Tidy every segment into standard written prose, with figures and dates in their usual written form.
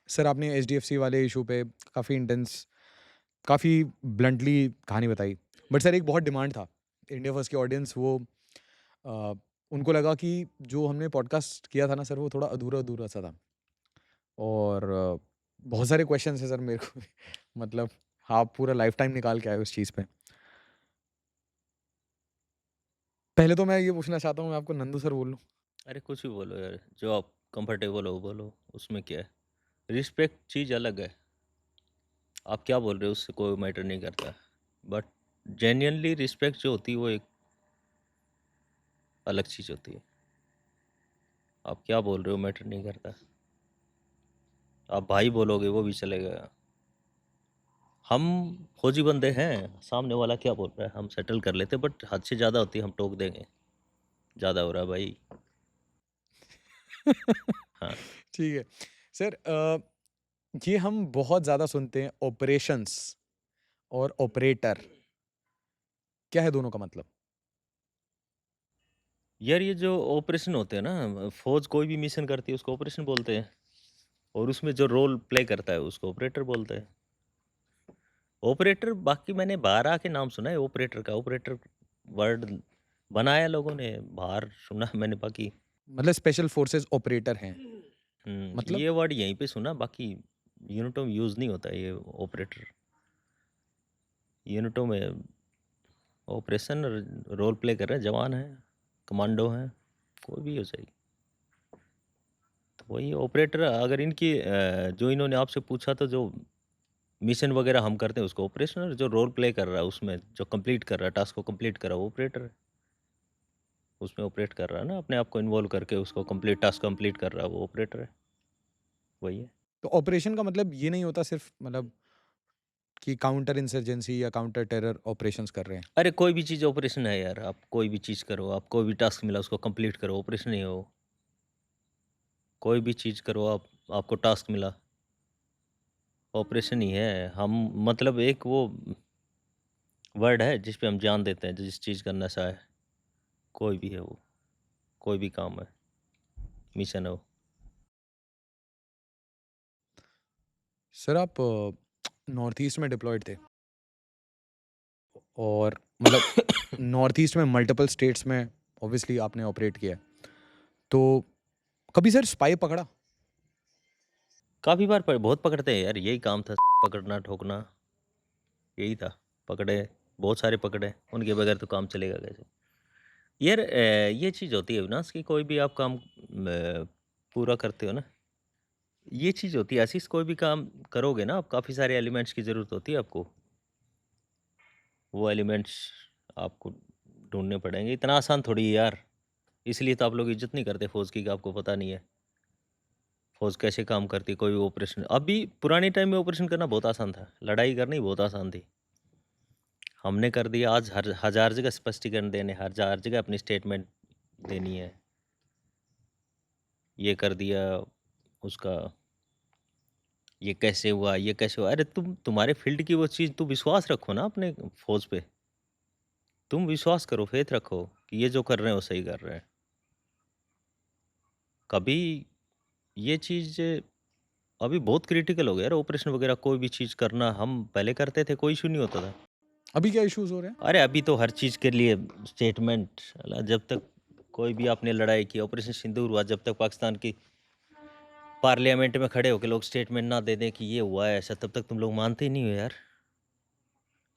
Sir आपने HDFC वाले issue पे काफ़ी इंटेंस, काफ़ी ब्लंटली कहानी बताई। बट सर एक बहुत डिमांड था इंडिया फर्स्ट की ऑडियंस, वो अ, उनको लगा कि जो हमने पॉडकास्ट किया था ना सर, वो थोड़ा अधूरा अधूरा सा था। और बहुत सारे क्वेश्चंस हैं सर मेरे को भी। मतलब आप पूरा लाइफ टाइम निकाल के आए उस चीज़ पे। पहले तो मैं ये पूछना चाहता हूँ, मैं आपको नंदू सर बोल लूँ? अरे कुछ भी बोलो यार, जो आप कंफर्टेबल हो बोलो, उसमें क्या है। रिस्पेक्ट चीज़ अलग है। आप क्या बोल रहे हो उससे कोई मैटर नहीं करता। बट जेन्युइनली रिस्पेक्ट जो होती है वो एक अलग चीज़ होती है। आप क्या बोल रहे हो मैटर नहीं करता। आप भाई बोलोगे वो भी चलेगा। हम फौजी बंदे हैं, सामने वाला क्या बोल रहा है हम सेटल कर लेते, बट हद से ज़्यादा होती है हम टोक देंगे। ज़्यादा हो रहा है भाई। हाँ। ठीक है। सर ये हम बहुत ज़्यादा सुनते हैं ऑपरेशंस और ऑपरेटर, क्या है दोनों का मतलब? यार ये जो ऑपरेशन होते हैं ना, फौज कोई भी मिशन करती है उसको ऑपरेशन बोलते हैं। और उसमें जो रोल प्ले करता है उसको ऑपरेटर बोलते हैं। ऑपरेटर बाकी मैंने बाहर आके नाम सुना है ऑपरेटर का। ऑपरेटर वर्ड बनाया लोगों ने, बाहर सुना मैंने बाकी। मतलब स्पेशल फोर्सेस ऑपरेटर हैं, मतलब? ये वर्ड यहीं पे सुना, बाकी यूनिटों में यूज़ नहीं होता ये ऑपरेटर। यूनिटों में ऑपरेशन रोल प्ले कर रहे हैं, जवान हैं, कमांडो हैं, कोई भी हो जाएगी। तो वही ऑपरेटर। अगर इनकी जो इन्होंने आपसे पूछा तो जो मिशन वगैरह हम करते हैं उसको ऑपरेशनल, जो रोल प्ले कर रहा है उसमें जो कंप्लीट कर रहा है, टास्क को कंप्लीट कर रहा है वो ऑपरेटर है। उसमें ऑपरेट कर रहा है ना, अपने आप को इन्वॉल्व करके उसको कंप्लीट टास्क कंप्लीट कर रहा है वो ऑपरेटर है। वही है। तो ऑपरेशन का मतलब ये नहीं होता सिर्फ, मतलब कि काउंटर इंसर्जेंसी या काउंटर टेरर ऑपरेशंस कर रहे हैं? अरे कोई भी चीज़ ऑपरेशन है यार। आप कोई भी चीज़ करो, आप कोई भी टास्क मिला उसको कंप्लीट करो, ऑपरेशन ही हो। कोई भी चीज़ करो आप, आपको टास्क मिला, ऑपरेशन ही है। हम मतलब एक वो वर्ड है जिस पे हम जान देते हैं जिस चीज़ का नशा है। कोई भी है वो, कोई भी काम है, मिशन हो। सर आप नॉर्थ ईस्ट में डिप्लॉयड थे, और मतलब नॉर्थ ईस्ट में मल्टीपल स्टेट्स में ऑब्वियसली आपने ऑपरेट किया है। तो कभी सर स्पाई पकड़ा? काफ़ी बार बहुत पकड़ते हैं यार, यही काम था पकड़ना ठोकना, यही था। पकड़े, बहुत सारे पकड़े, उनके बगैर तो काम चलेगा कैसे। यार ये चीज़ होती है अविनाश कि कोई भी आप काम पूरा करते हो ना, ये चीज़ होती है ऐसी, कोई भी काम करोगे ना आप, काफ़ी सारे एलिमेंट्स की ज़रूरत होती है आपको। वो एलिमेंट्स आपको ढूँढने पड़ेंगे, इतना आसान थोड़ी है यार। इसलिए तो आप लोग इज़्ज़त नहीं करते फ़ौज की, कि आपको पता नहीं है फ़ौज कैसे काम करती है, कोई भी ऑपरेशन। अभी पुराने टाइम में ऑपरेशन करना बहुत आसान था, लड़ाई करनी बहुत आसान थी। हमने कर दिया, आज हर हज़ार जगह स्पष्टीकरण देने, हज़ार जगह अपनी स्टेटमेंट देनी है। ये कर दिया, उसका ये कैसे हुआ, ये कैसे हुआ? अरे तुम्हारे फ़ील्ड की वो चीज़, तुम विश्वास रखो ना अपने फ़ौज पे। तुम विश्वास करो, फ़ेथ रखो कि ये जो कर रहे हैं वो सही कर रहे हैं। कभी ये चीज़ अभी बहुत क्रिटिकल हो गया यार, ऑपरेशन वगैरह कोई भी चीज़ करना। हम पहले करते थे, कोई इश्यू नहीं होता था। अभी क्या इश्यूज हो रहे हैं? अरे अभी तो हर चीज़ के लिए स्टेटमेंट। साला जब तक कोई भी आपने लड़ाई की, ऑपरेशन सिंदूर हुआ, जब तक पाकिस्तान की पार्लियामेंट में खड़े होके लोग स्टेटमेंट ना दे दें कि ये हुआ है ऐसा, तब तक तुम लोग मानते ही नहीं हो यार।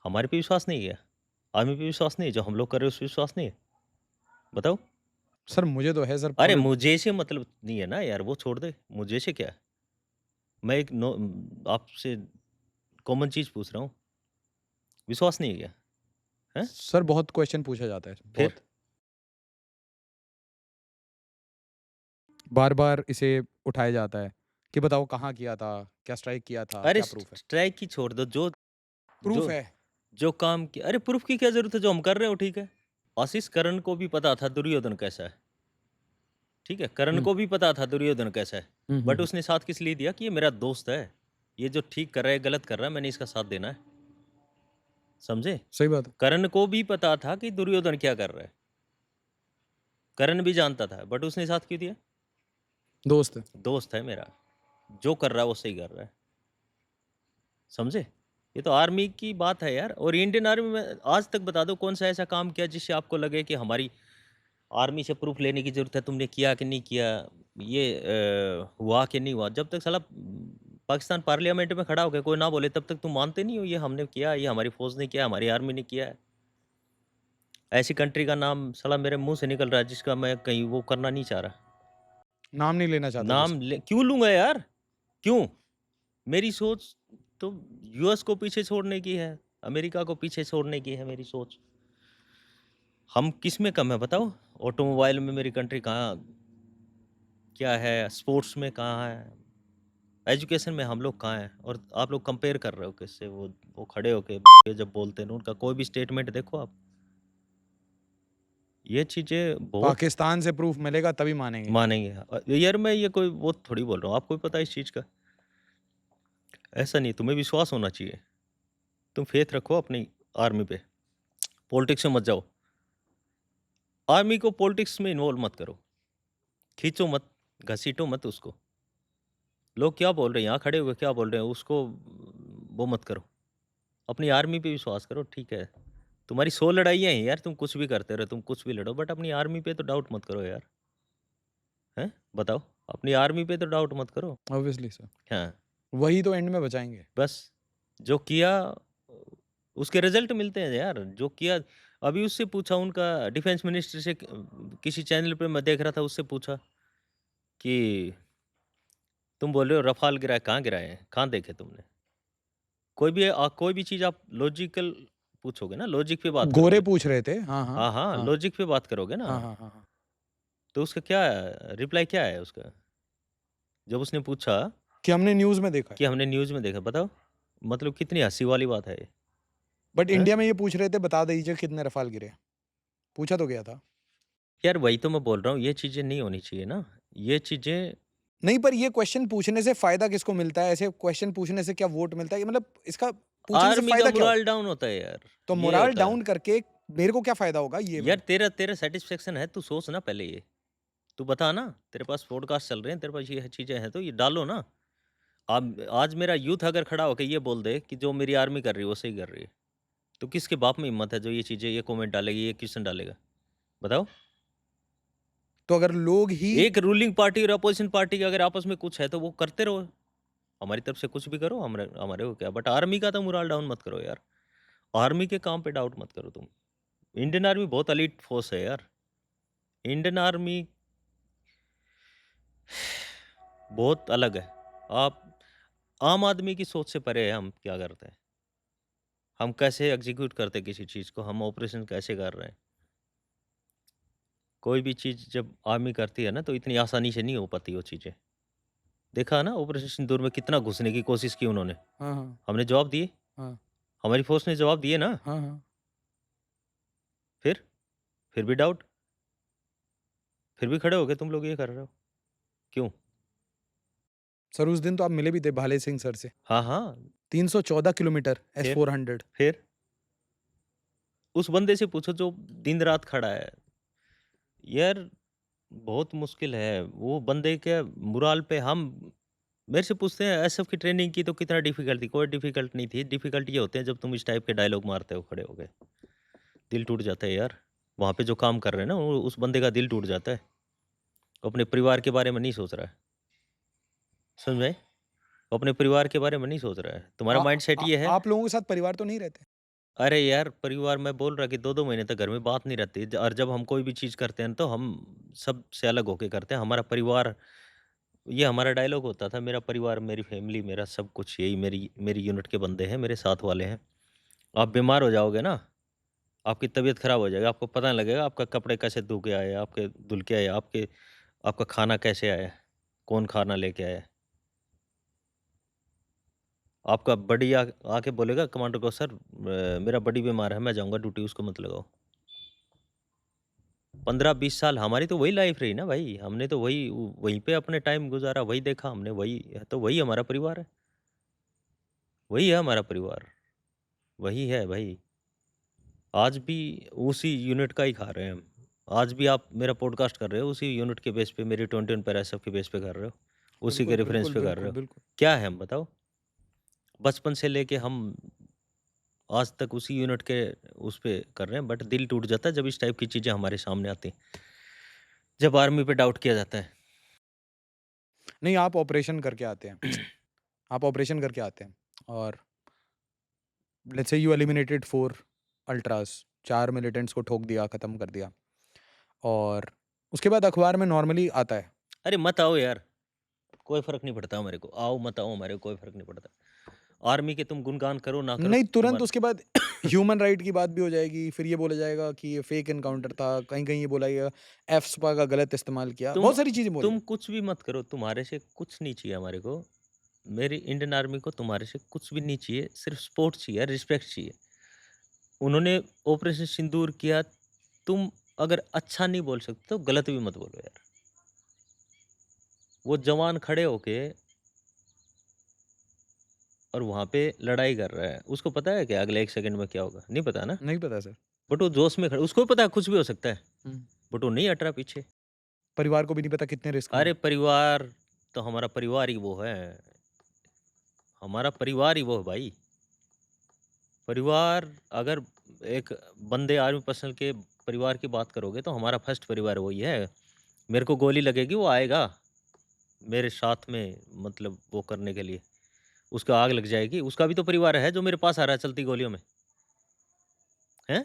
हमारे पे विश्वास नहीं है क्या? आर्मी पे विश्वास नहीं है? जो हम लोग कर रहे हैं उस पे विश्वास नहीं है? बताओ। सर मुझे तो है सर, अरे मतलब मुझे से मतलब नहीं है ना यार, वो छोड़ दे, मुझे से क्या है? मैं एक आपसे कॉमन चीज़ पूछ रहा हूँ, विश्वास नहीं है क्या? हैं? सर बहुत क्वेश्चन पूछा जाता है, फिर? बहुत बार बार इसे उठाया जाता है कि बताओ कहाँ किया था, क्या स्ट्राइक किया था, अरे क्या प्रूफ है? स्ट्राइक की छोड़ दो, जो प्रूफ जो है। जो काम किया, अरे प्रूफ की क्या ज़रूरत है? जो हम कर रहे हो ठीक है। आशीष कर्ण को भी पता था दुर्योधन कैसा है, ठीक है? कर्ण हम्म को भी पता था दुर्योधन कैसा है, बट हम्म। उसने साथ किस लिए दिया कि ये मेरा दोस्त है, ये जो ठीक कर रहा है, गलत कर रहा है, मैंने इसका साथ देना है। समझे? सही बात है। कर्ण को भी पता था कि दुर्योधन क्या कर रहा है, कर्ण भी जानता था, बट उसने साथ क्यों दिया? दोस्त है। दोस्त है मेरा, जो कर रहा है वो सही कर रहा है, समझे? ये तो आर्मी की बात है यार। और इंडियन आर्मी में आज तक बता दो कौन सा ऐसा काम किया जिससे आपको लगे कि हमारी आर्मी से प्रूफ लेने की ज़रूरत है, तुमने किया कि नहीं किया, ये हुआ कि नहीं हुआ। जब तक साला पाकिस्तान पार्लियामेंट में खड़ा होकर कोई ना बोले तब तक तुम मानते नहीं हो ये हमने किया, ये हमारी फ़ौज ने किया, हमारी आर्मी ने किया है। ऐसी कंट्री का नाम साला मेरे मुँह से निकल रहा है जिसका मैं कहीं वो करना नहीं चाह रहा। नाम नहीं लेना चाहते नाम जिसका। ले क्यों लूँगा यार? क्यों? मेरी सोच तो यूएस को पीछे छोड़ने की है, अमेरिका को पीछे छोड़ने की है मेरी सोच। हम किस में कम है बताओ? ऑटोमोबाइल में मेरी कंट्री कहाँ क्या है? स्पोर्ट्स में कहाँ है? एजुकेशन में हम लोग कहाँ हैं? और आप लोग कंपेयर कर रहे हो किससे? वो खड़े होके जब बोलते हैं ना उनका कोई भी स्टेटमेंट देखो आप। ये चीज़ें बहुत पाकिस्तान से प्रूफ मिलेगा तभी मानेंगे। मानेंगे। यार मैं ये कोई वो थोड़ी बोल रहा हूँ, आपको भी पता है इस चीज़ का। ऐसा नहीं, तुम्हें विश्वास होना चाहिए। तुम फेथ रखो अपनी आर्मी पे, पॉलिटिक्स में मत जाओ। आर्मी को पॉलिटिक्स में इन्वॉल्व मत करो, खींचो मत, घसीटो मत उसको। लोग क्या बोल रहे हैं, यहाँ खड़े हुए क्या बोल रहे हैं, उसको वो मत करो। अपनी आर्मी पे विश्वास करो, ठीक है। तुम्हारी 100 लड़ाइयाँ हैं यार, तुम कुछ भी करते रहो, तुम कुछ भी लड़ो, बट अपनी आर्मी पे तो डाउट मत करो यार। हैं? बताओ, अपनी आर्मी पे तो डाउट मत करो। ऑब्वियसली सर, हाँ, वही तो एंड में बचाएंगे। बस जो किया उसके रिजल्ट मिलते हैं यार, जो किया। अभी उससे पूछा उनका डिफेंस मिनिस्टर से, किसी चैनल पे मैं देख रहा था, उससे पूछा कि तुम बोल रहे हो रफाल गिराए, कहाँ गिराए हैं? कहाँ देखे तुमने? कोई भी चीज़ आप लॉजिकल पूछोगे ना, लॉजिक पे बात गोरे करोगे। पूछ रहे थे, हाँ हाँ हाँ, हाँ, हाँ लॉजिक पे बात करोगे ना, हाँ हाँ हाँ हाँ। तो उसका क्या रिप्लाई क्या है उसका? जब उसने पूछा कि हमने न्यूज़ में देखा है। कि हमने न्यूज़ में देखा, बताओ मतलब कितनी हँसी वाली बात है ये, बट हैं? इंडिया में ये पूछ रहे थे, बता दीजिए कितने रफाल गिरे। पूछा तो गया था। यार वही तो मैं बोल रहा हूँ, ये चीज़ें नहीं होनी चाहिए ना, ये चीज़ें। नहीं, पर ये क्वेश्चन पूछने से फायदा किसको मिलता है? ऐसे क्वेश्चन पूछने से क्या वोट मिलता है? मतलब इसका पूछने से आर्मी का फायदा क्या होता मोराल है? डाउन होता है यार, तो ये मोराल होता है। डाउन करके मेरे को क्या फायदा होगा ये यार बताओ? तेरा तेरा सैटिस्फैक्शन है, तू सोच ना पहले ये। तू बता ना, तेरे पास पॉडकास्ट चल रहे हैं, तेरे पास ये चीज़ें हैं तो ये डालो ना। अब आज मेरा यूथ अगर खड़ा होके ये बोल दे कि जो मेरी आर्मी कर रही है वो सही कर रही है, तो किसके बाप में हिम्मत है जो ये चीज़ें, ये कमेंट डालेगी, ये क्वेश्चन डालेगा? बताओ। तो अगर लोग ही एक रूलिंग पार्टी और अपोजिशन पार्टी का अगर आपस में कुछ है तो वो करते रहो, हमारी तरफ से कुछ भी करो, हमारे हमारे को क्या, बट आर्मी का तो मोरल डाउन मत करो यार। आर्मी के काम पे डाउट मत करो तुम। इंडियन आर्मी बहुत एलीट फोर्स है यार। इंडियन आर्मी बहुत अलग है। आप आम आदमी की सोच से परे है, हम क्या करते हैं, हम कैसे एग्जीक्यूट करते हैं किसी चीज़ को, हम ऑपरेशन कैसे कर रहे हैं। कोई भी चीज़ जब आर्मी करती है ना तो इतनी आसानी से नहीं हो पाती वो चीज़ें। देखा ना ऑपरेशन सिंदूर में कितना घुसने की कोशिश की उन्होंने, हाँ, हाँ, हमने जवाब दिए, हाँ, हमारी फोर्स ने जवाब दिए ना। हाँ, हाँ। फिर फिर भी डाउट, फिर भी खड़े हो गए तुम लोग ये कर रहे हो, क्यों? सर उस दिन तो आप मिले भी थे भाले सिंह सर से। हाँ, हाँ। 314 किलोमीटर फिर S-400। फिर उस बंदे से पूछो जो दिन रात खड़ा है। यार बहुत मुश्किल है, वो बंदे के मोराल पे हम मेरे से पूछते हैं एसएफ की ट्रेनिंग की तो कितना डिफ़िकल्ट थी, कोई डिफ़िकल्ट नहीं थी। डिफ़िकल्ट ये होते हैं जब तुम इस टाइप के डायलॉग मारते हो खड़े होके। दिल टूट जाता है यार। वहाँ पे जो काम कर रहे हैं ना वो उस बंदे का दिल टूट जाता है। वो अपने परिवार के बारे में नहीं सोच रहा है। समझ में आई? वो अपने परिवार के बारे में नहीं सोच रहा है। तुम्हारा माइंडसेट ये है। आप लोगों के साथ परिवार तो नहीं रहते? अरे यार परिवार मैं बोल रहा कि 2-2 महीने तक घर में बात नहीं रहती और जब हम कोई भी चीज़ करते हैं तो हम सबसे अलग होके करते हैं। हमारा परिवार, ये हमारा डायलॉग होता था, मेरा परिवार, मेरी फैमिली, मेरा सब कुछ यही मेरी मेरी यूनिट के बंदे हैं, मेरे साथ वाले हैं। आप बीमार हो जाओगे ना, आपकी तबीयत खराब हो जाएगी, आपको पता नहीं लगेगा आपका कपड़े कैसे धो के आए, आपके धुल के आए, आपका खाना कैसे आया, कौन खाना लेके आया। आपका बडी आके बोलेगा कमांडर को, सर मेरा बडी बीमार है, मैं जाऊँगा ड्यूटी, उसको मत लगाओ। 15-20 साल हमारी तो वही लाइफ रही ना भाई, हमने तो वहीं पे अपने टाइम गुज़ारा, वही देखा हमने, वही हमारा परिवार है। वही है हमारा परिवार, वही है भाई। आज भी उसी यूनिट का ही खा रहे हैं हम। आज भी आप मेरा पॉडकास्ट कर रहे हो, उसी यूनिट के बेस पे, मेरी 21 पैराएसएफ के बेस पे कर रहे हो। उसी के बिल्कुल, रेफरेंस बिल्कुल, पे कर रहे बिल्कुल, हो। बिल्कुल। क्या है हम बताओ? बचपन से लेके हम आज तक उसी यूनिट के उस पे कर रहे हैं, बट दिल टूट जाता है जब इस टाइप की चीज़ें हमारे सामने आती हैं। जब आर्मी पे डाउट किया जाता है। नहीं, आप ऑपरेशन करके आते हैं। आप ऑपरेशन करके आते हैं और let's say you eliminated 4 altars, 4 militants को ठोक दिया, खत्म कर दिया और उसके बाद अखबार में नॉर्मली आता है। अरे मत आओ यार, कोई फ़र्क नहीं पड़ता मेरे को। आओ मत आओ हमारे को कोई फ़र्क नहीं पड़ता। आर्मी के तुम गुणगान करो ना करो नहीं, तुरंत तुम्हारा उसके बाद ह्यूमन राइट की बात भी हो जाएगी, फिर ये बोला जाएगा कि ये फेक एनकाउंटर था, कहीं-कहीं ये बोला गया एफ़-स्पा का गलत इस्तेमाल किया, तुम बहुत सारी चीज़ें बोली। तुम कुछ भी मत करो, तुम्हारे से कुछ नहीं चाहिए हमारे को। मेरी इंडियन आर्मी को तुम्हारे से कुछ भी नहीं चाहिए, सिर्फ़ सपोर्ट चाहिए, रिस्पेक्ट चाहिए। उन्होंने ऑपरेशन सिंदूर किया, तुम अगर अच्छा नहीं बोल सकते तो गलत भी मत बोलो यार। वो जवान खड़े होके और वहाँ पे लड़ाई कर रहा है, उसको पता है कि अगले 1 सेकंड में क्या होगा? नहीं पता ना, नहीं पता सर। बट वो जोश में खड़ा उसको भी पता है कुछ भी हो सकता है, हुँ। बट वो नहीं हट रहा पीछे। परिवार को भी नहीं पता कितने रिस्क में अरे है। परिवार तो हमारा परिवार ही वो है, हमारा परिवार ही वो है भाई। परिवार अगर एक बंदे आर्मी पर्सनल के परिवार की बात करोगे तो हमारा फर्स्ट परिवार वही है। मेरे को गोली लगेगी वो आएगा मेरे साथ में मतलब वो करने के लिए। उसको आग लग जाएगी, उसका भी तो परिवार है जो मेरे पास आ रहा है चलती गोलियों में, हैं?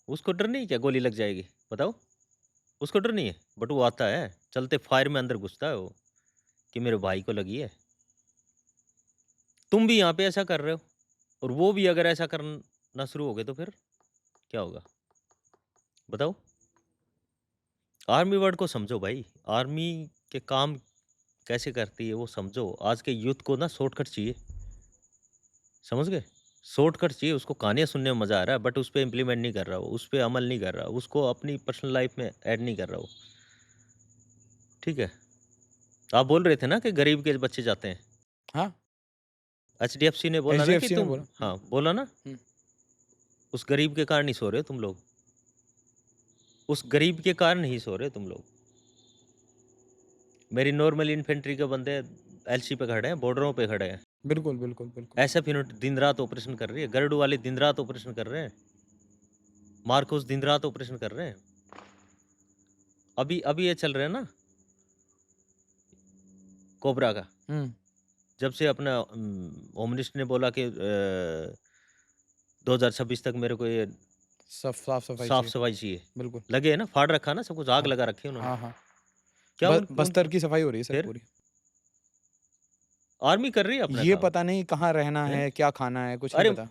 उसको डर नहीं क्या गोली लग जाएगी? बताओ? उसको डर नहीं है, बट वो आता है, चलते फायर में अंदर घुसता है वो, कि मेरे भाई को लगी है। तुम भी यहाँ पे ऐसा कर रहे हो और वो भी अगर ऐसा करना शुरू हो गए तो फिर क्या होगा? बताओ? आर्मी वर्ड को समझो भाई, आर्मी के काम कैसे करती है वो समझो। आज के यूथ को ना शॉर्टकट चाहिए, समझ गए? शॉर्टकट चाहिए, उसको कहानियाँ सुनने में मज़ा आ रहा है बट उस पे इम्प्लीमेंट नहीं कर रहा वो, उस पे अमल नहीं कर रहा, उसको अपनी पर्सनल लाइफ में ऐड नहीं कर रहा वो, ठीक है? आप बोल रहे थे ना कि गरीब के बच्चे जाते हैं। हाँ, एचडीएफसी ने बोला ना कि एसडीएफसी ने तुम बोला। हाँ, बोला ना? हुँ। उस गरीब के कारण ही सो रहे हो तुम लोग। उस गरीब के कारण ही सो रहे हो तुम लोग। मेरी नॉर्मल इन्फेंट्री के बंदे एलसी पे खड़े हैं, बॉर्डरों पे खड़े हैं। बिल्कुल, बिल्कुल, बिल्कुल। एसएफ यूनिट दिन-रात ऑपरेशन कर रही है, गरुड़ वाले दिन-रात ऑपरेशन कर रहे हैं। मार्कोस दिन-रात ऑपरेशन कर रहे हैं। अभी अभी ये चल रहा है ना कोबरा का। हुँ। जब से अपना होम मिनिस्टर ने बोला कि 2026 तक मेरे को ये सब साफ-सफाई चाहिए। साफ-सफाई चाहिए। बिल्कुल। लगे है ना, फाड़ रखा ना सब कुछ, आग हाँ। लगा रखी है उन्होंने। हाँ, हाँ। क्या बस्तर उनकी की सफाई हो रही है सर फिर? पूरी। आर्मी कर रही है अपना ये काम, पता नहीं कहाँ रहना हैं? है, क्या खाना है, कुछ नहीं अरे पता।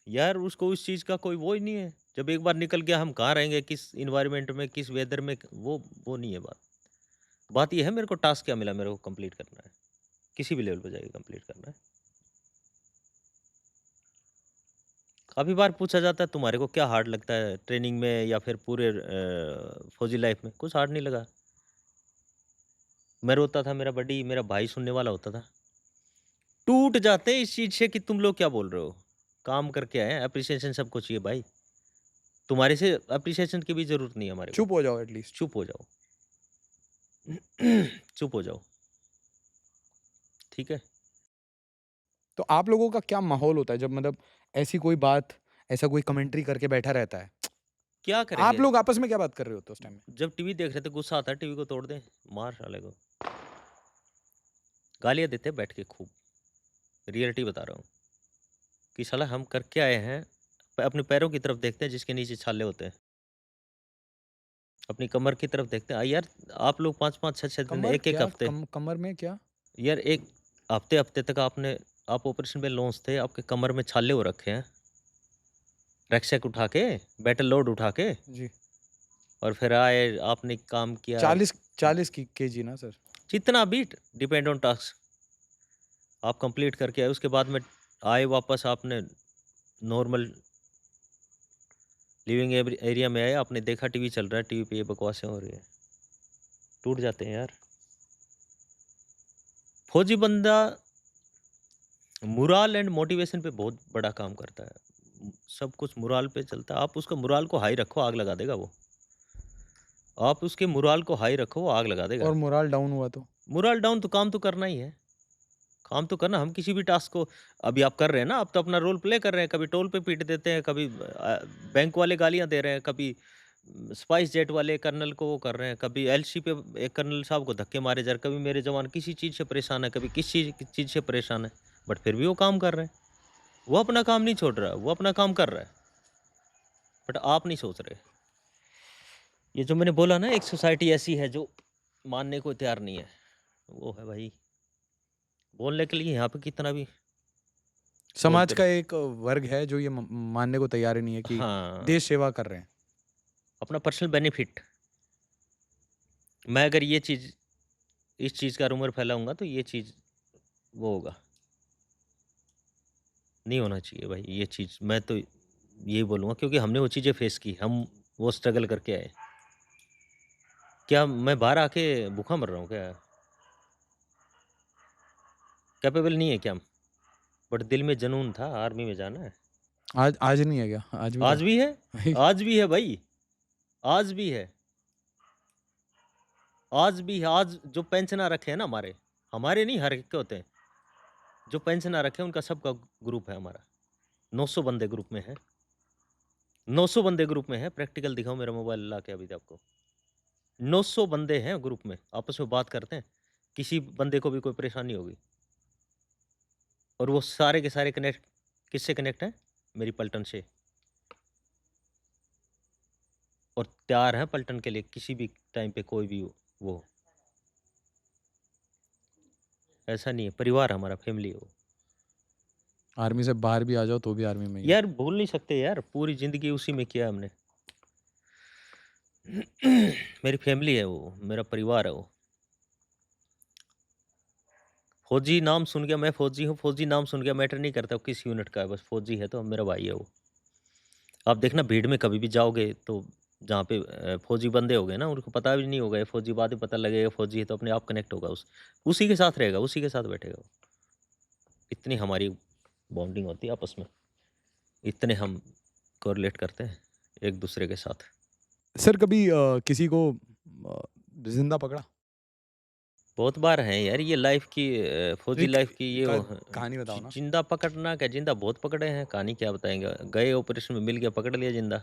यार उसको उस चीज़ का कोई वो ही नहीं है। जब एक बार निकल गया हम कहाँ रहेंगे, किस एनवायरनमेंट में, किस वेदर में, वो नहीं है बात। बात ये है मेरे को टास्क क्या मिला, मेरे को कंप्लीट करना है। किसी भी लेवल पे जाके कंप्लीट करना है। काफ़ी बार पूछा जाता है तुम्हारे को क्या हार्ड लगता है ट्रेनिंग में या फिर पूरे फौजी लाइफ में? कुछ हार्ड नहीं लगा। मैं रोता था, मेरा बडी मेरा भाई सुनने वाला होता था। टूट जाते हैं इस चीज़ से कि तुम लोग क्या बोल रहे हो? काम करके आए हैं, एप्रिसिएशन सबको चाहिए भाई। तुम्हारे से एप्रिसिएशन की भी ज़रूरत नहीं है हमारे को। चुप हो जाओ एटलीस्ट। चुप हो जाओ। चुप हो जाओ, ठीक है? तो आप लोगों का क्या माहौल होता है जब मतलब ऐसी कोई बात, ऐसा कोई कमेंट्री करके बैठा रहता है? क्या आप करेंगे? लोग आपस में क्या बात कर रहे होते हो उस टाइम में? जब टीवी देख रहे थे गुस्सा आता है टीवी को तोड़ दें, मार साले को। गालियाँ देते हैं बैठ के खूब। रियलिटी बता रहा हूँ कि साला हम करके आए हैं, अपने पैरों की तरफ देखते हैं जिसके नीचे छाले होते हैं। अपनी कमर की तरफ देखते हैं। यार आप लोग 5-5 6-6 दिन कमर 1-1 क्या हफ्ते कमर में क्या? यार 1 हफ्ते-हफ्ते तक आप ऑपरेशन पे लॉन्च थे, आपके कमर में छाले हो रखे हैं। रैक-शैक उठा के, बैटल लोड उठा के जी। और फिर आए, आपने काम किया। 40 की केजी ना सर? जितना भी डिपेंड ऑन टास्क। आप कंप्लीट करके आए, उसके बाद में आए वापस आपने नॉर्मल लिविंग एरिया में आए, आपने देखा टीवी चल रहा है, टीवी पे ये बकवासें हो रही है। टूट जाते हैं यार। फौजी बंदा मोरल एंड मोटिवेशन पे बहुत बड़ा काम करता है। सब कुछ मोरल पे चलता है। आप उसका मोरल को हाई रखो, आग लगा देगा वो। आप उसके मोरल को हाई रखो, वो आग लगा देगा। और मोरल डाउन हुआ तो? मोरल डाउन तो काम तो करना ही है। काम तो करना, हम किसी भी टास्क को अभी आप कर रहे हैं ना, आप तो अपना रोल प्ले कर रहे हैं, कभी टोल पे पीट देते हैं, कभी बैंक वाले गालियाँ दे रहे हैं, कभी स्पाइस जेट वाले कर्नल को वो कर रहे हैं, कभी एलसी पे एक कर्नल साहब को धक्के मारे जा रहे हैं, कभी मेरे जवान किसी चीज़ से परेशान है, कभी किस चीज़ से परेशान है, बट फिर भी वो काम कर रहे हैं। वो अपना काम नहीं छोड़ रहा है, वो अपना काम कर रहा है, बट आप नहीं सोच रहे। ये जो मैंने बोला ना, एक सोसाइटी ऐसी है जो मानने को तैयार नहीं है, वो है भाई, बोलने के लिए यहाँ पे कितना भी समाज बोलते का रहो। एक वर्ग है जो ये मानने को तैयार ही नहीं है कि हाँ, देश सेवा कर रहे हैं। अपना पर्सनल बेनिफिट। मैं अगर ये चीज़ इस चीज़ का रूमर फैलाऊँगा तो ये चीज़ वो होगा। नहीं होना चाहिए भाई ये चीज़, मैं तो यही बोलूँगा क्योंकि हमने वो चीज़ें फेस की, हम वो स्ट्रगल करके आए। क्या मैं बाहर आके भूखा मर रहा हूँ क्या? कैपेबल नहीं है क्या हम? बट दिल में जुनून था आर्मी में जाना है। आज आज नहीं है क्या? आज भी था। आज भी है, भाई आज भी है भाई, आज भी है। आज भी है, आज जो पेंशनर रखे हैं ना हमारे नहीं हर एक के होते हैं। जो पेंशनर रखे हैं उनका सबका ग्रुप है हमारा। 900 बंदे ग्रुप में हैं। 900 बंदे ग्रुप में हैं, प्रैक्टिकल दिखाऊँ मेरा मोबाइल ला के अभी आपको। 900 बंदे हैं ग्रुप में, आपस में बात करते हैं, किसी बंदे को भी कोई परेशानी होगी और वो सारे के सारे कनेक्ट किससे कनेक्ट हैं? मेरी पलटन से और तैयार हैं पलटन के लिए किसी भी टाइम पे कोई भी वो हो। ऐसा नहीं है, परिवार हमारा, फैमिली है वो। आर्मी से बाहर भी आ जाओ तो भी आर्मी में ही हो। यार भूल नहीं सकते यार, पूरी ज़िंदगी उसी में किया हमने। मेरी फैमिली है वो, मेरा परिवार है वो। फौजी नाम सुन के मैं फौजी हूँ, फौजी नाम सुन के मैटर नहीं करता वो किस यूनिट का है, बस फौजी है तो मेरा भाई है वो। आप देखना भीड़ में कभी भी जाओगे तो जहाँ पे फौजी बंदे हो गए ना, उनको पता भी नहीं होगा ये फौजी, बाद में पता लगेगा फौजी है तो अपने आप कनेक्ट होगा उसी के साथ रहेगा, उसी के साथ बैठेगा वो। इतनी हमारी बॉन्डिंग होती है आपस में, इतने हम कोरिलेट करते हैं एक दूसरे के साथ। सर कभी किसी को ज़िंदा पकड़ा? बहुत बार हैं यार ये लाइफ की फौजी एक लाइफ की ये का वो कहानी बताओ ना। जिंदा पकड़ना क्या, जिंदा बहुत पकड़े हैं, कहानी क्या बताएंगे, गए ऑपरेशन में मिल गया पकड़ लिया जिंदा।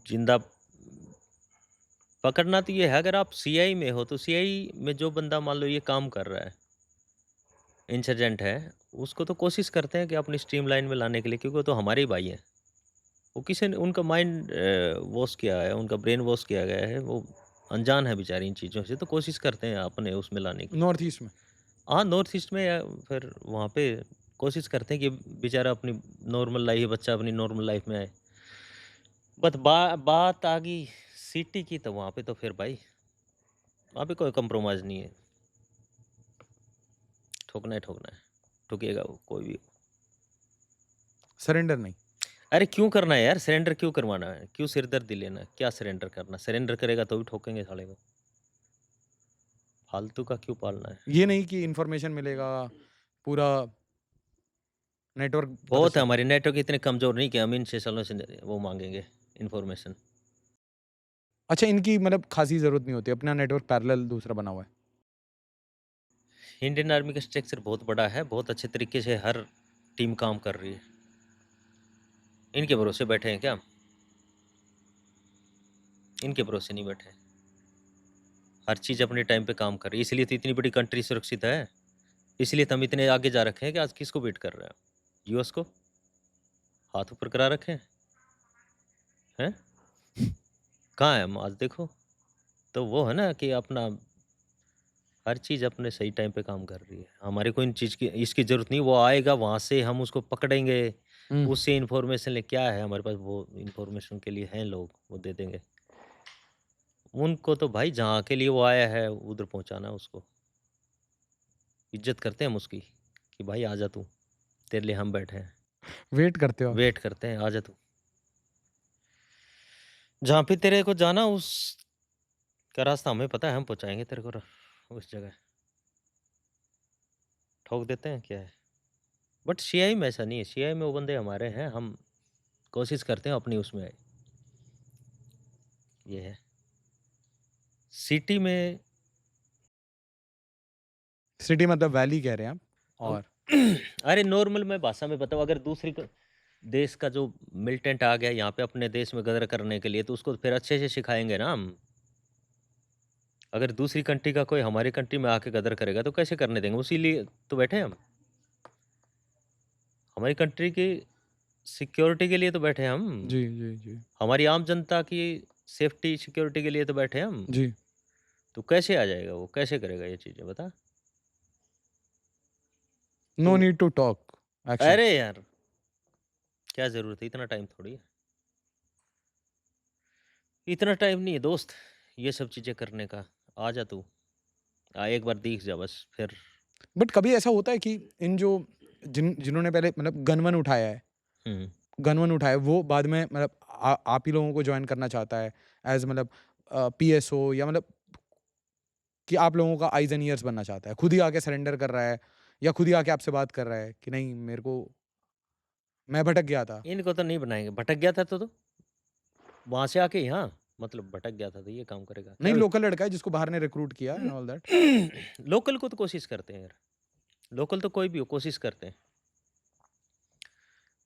जिंदा पकड़ना तो ये है, अगर आप सीआई में हो तो सीआई में जो बंदा मान लो ये काम कर रहा है, इंसर्जेंट है, उसको तो कोशिश करते हैं कि अपनी स्ट्रीम लाइन में लाने के लिए, क्योंकि वो तो हमारे ही भाई हैं। वो किसी ने उनका माइंड वॉश किया है, उनका ब्रेन वॉश किया गया है, वो अनजान है बेचारी इन चीज़ों से, तो कोशिश करते हैं अपने उसमें लाने की। नॉर्थ ईस्ट में? हाँ, नॉर्थ ईस्ट में या फिर वहाँ पे कोशिश करते हैं कि बेचारा अपनी नॉर्मल लाइफ, बच्चा अपनी नॉर्मल लाइफ में आए। बट बात आ गई सिटी की, तो वहाँ पे तो फिर भाई वहाँ पे कोई कंप्रोमाइज़ नहीं है। ठोकना है ठोकना है, ठुकेगा वो कोई भी। सरेंडर नहीं? अरे क्यों करना है यार, सरेंडर क्यों करवाना है, क्यों सिरदर्दी लेना है, क्या सरेंडर करना, सरेंडर करेगा तो भी ठोकेंगे साले को, फालतू का क्यों पालना है। ये नहीं कि इन्फॉर्मेशन मिलेगा, पूरा नेटवर्क पता बहुत है, चल। हमारे नेटवर्क इतने कमज़ोर नहीं कि हम इन सेशनों से वो मांगेंगे इन्फॉर्मेशन। अच्छा इनकी मतलब ख़ासी ज़रूरत नहीं होती, अपना नेटवर्क पैरेलल दूसरा बना हुआ है। इंडियन आर्मी का स्ट्रक्चर बहुत बड़ा है, बहुत अच्छे तरीके से हर टीम काम कर रही है। इनके भरोसे बैठे हैं क्या? इनके भरोसे नहीं बैठे। हर चीज़ अपने टाइम पे काम कर रही है, इसलिए तो इतनी बड़ी कंट्री सुरक्षित है। इसलिए तो हम इतने आगे जा रखे हैं कि आज किसको वेट कर रहे हैं? यूएस को हाथ ऊपर करा रखे हैं? कहाँ है हम आज देखो। तो वो है ना कि अपना हर चीज़ अपने सही टाइम पे काम कर रही है। हमारे को इन चीज़ की इसकी ज़रूरत नहीं, वो आएगा वहाँ से हम उसको पकड़ेंगे, हुँ। उससे इन्फॉर्मेशन ले, क्या है हमारे पास, वो इन्फॉर्मेशन के लिए हैं लोग, वो दे देंगे। उनको तो भाई जहाँ के लिए वो आया है उधर पहुँचाना है उसको। इज़्ज़त करते हैं हम उसकी कि भाई आजा तू, तेरे लिए हम बैठे हैं, वेट करते हो आप? वेट करते हैं, आजा तू। जहाँ पे तेरे को जाना उस का रास्ता हमें पता है, हम पहुँचाएँगे तेरे को उस जगह। ठोक देते हैं क्या है? बट सीआई में ऐसा नहीं है, सीआई में वो बंदे हमारे हैं, हम कोशिश करते हैं अपनी उसमें आए, ये है। सिटी में सिटी मतलब वैली कह रहे हैं आप? अब और अरे नॉर्मल मैं भाषा में बताऊँ, अगर दूसरी देश का जो मिलिटेंट आ गया यहाँ पे अपने देश में गदर करने के लिए, तो उसको फिर अच्छे से सिखाएंगे ना हम। अगर दूसरी कंट्री का कोई हमारी कंट्री में आके गदर करेगा तो कैसे करने देंगे? उसी लिए तो बैठे हैं हम। हमारी कंट्री की सिक्योरिटी के लिए तो बैठे हैं हम। जी, जी, जी। हमारी आम जनता की सेफ्टी सिक्योरिटी के लिए तो बैठे हैं हम। जी। तो कैसे आ जाएगा वो? कैसे करेगा ये चीज़ें बता? नो तो नीड टू टॉक अरे एक्शंस। यार! क्या ज़रूरत है? इतना टाइम थोड़ी है। इतना टाइम नहीं है दोस्त, ये सब चीज़ें करने का। आ जा तू। एक बार दिख जा बस फिर। बट कभी ऐसा होता है कि इन जो जिन्होंने पहले मतलब गन-वन उठाया है, हुँ। गन-वन उठाया है, वो बाद में मतलब आप ही लोगों को जॉइन करना चाहता है एज़ मतलब पीएसओ या मतलब कि आप लोगों का आइज़ एंड ईयर्स बनना चाहता है। खुद ही आके सरेंडर कर रहा है या खुद ही आके आपसे बात कर रहा है कि नहीं मेरे को मैं भटक गया था। इनको तो नहीं बनाएँगे। भटक गया था तो वहाँ से आके यहाँ मतलब भटक गया था तो ये काम करेगा। नहीं क्या लोकल लड़का है जिसको बाहर ने रिक्रूट किया एंड ऑल दैट। लोकल को तो कोशिश करते हैं यार। लोकल तो कोई भी हो कोशिश करते हैं।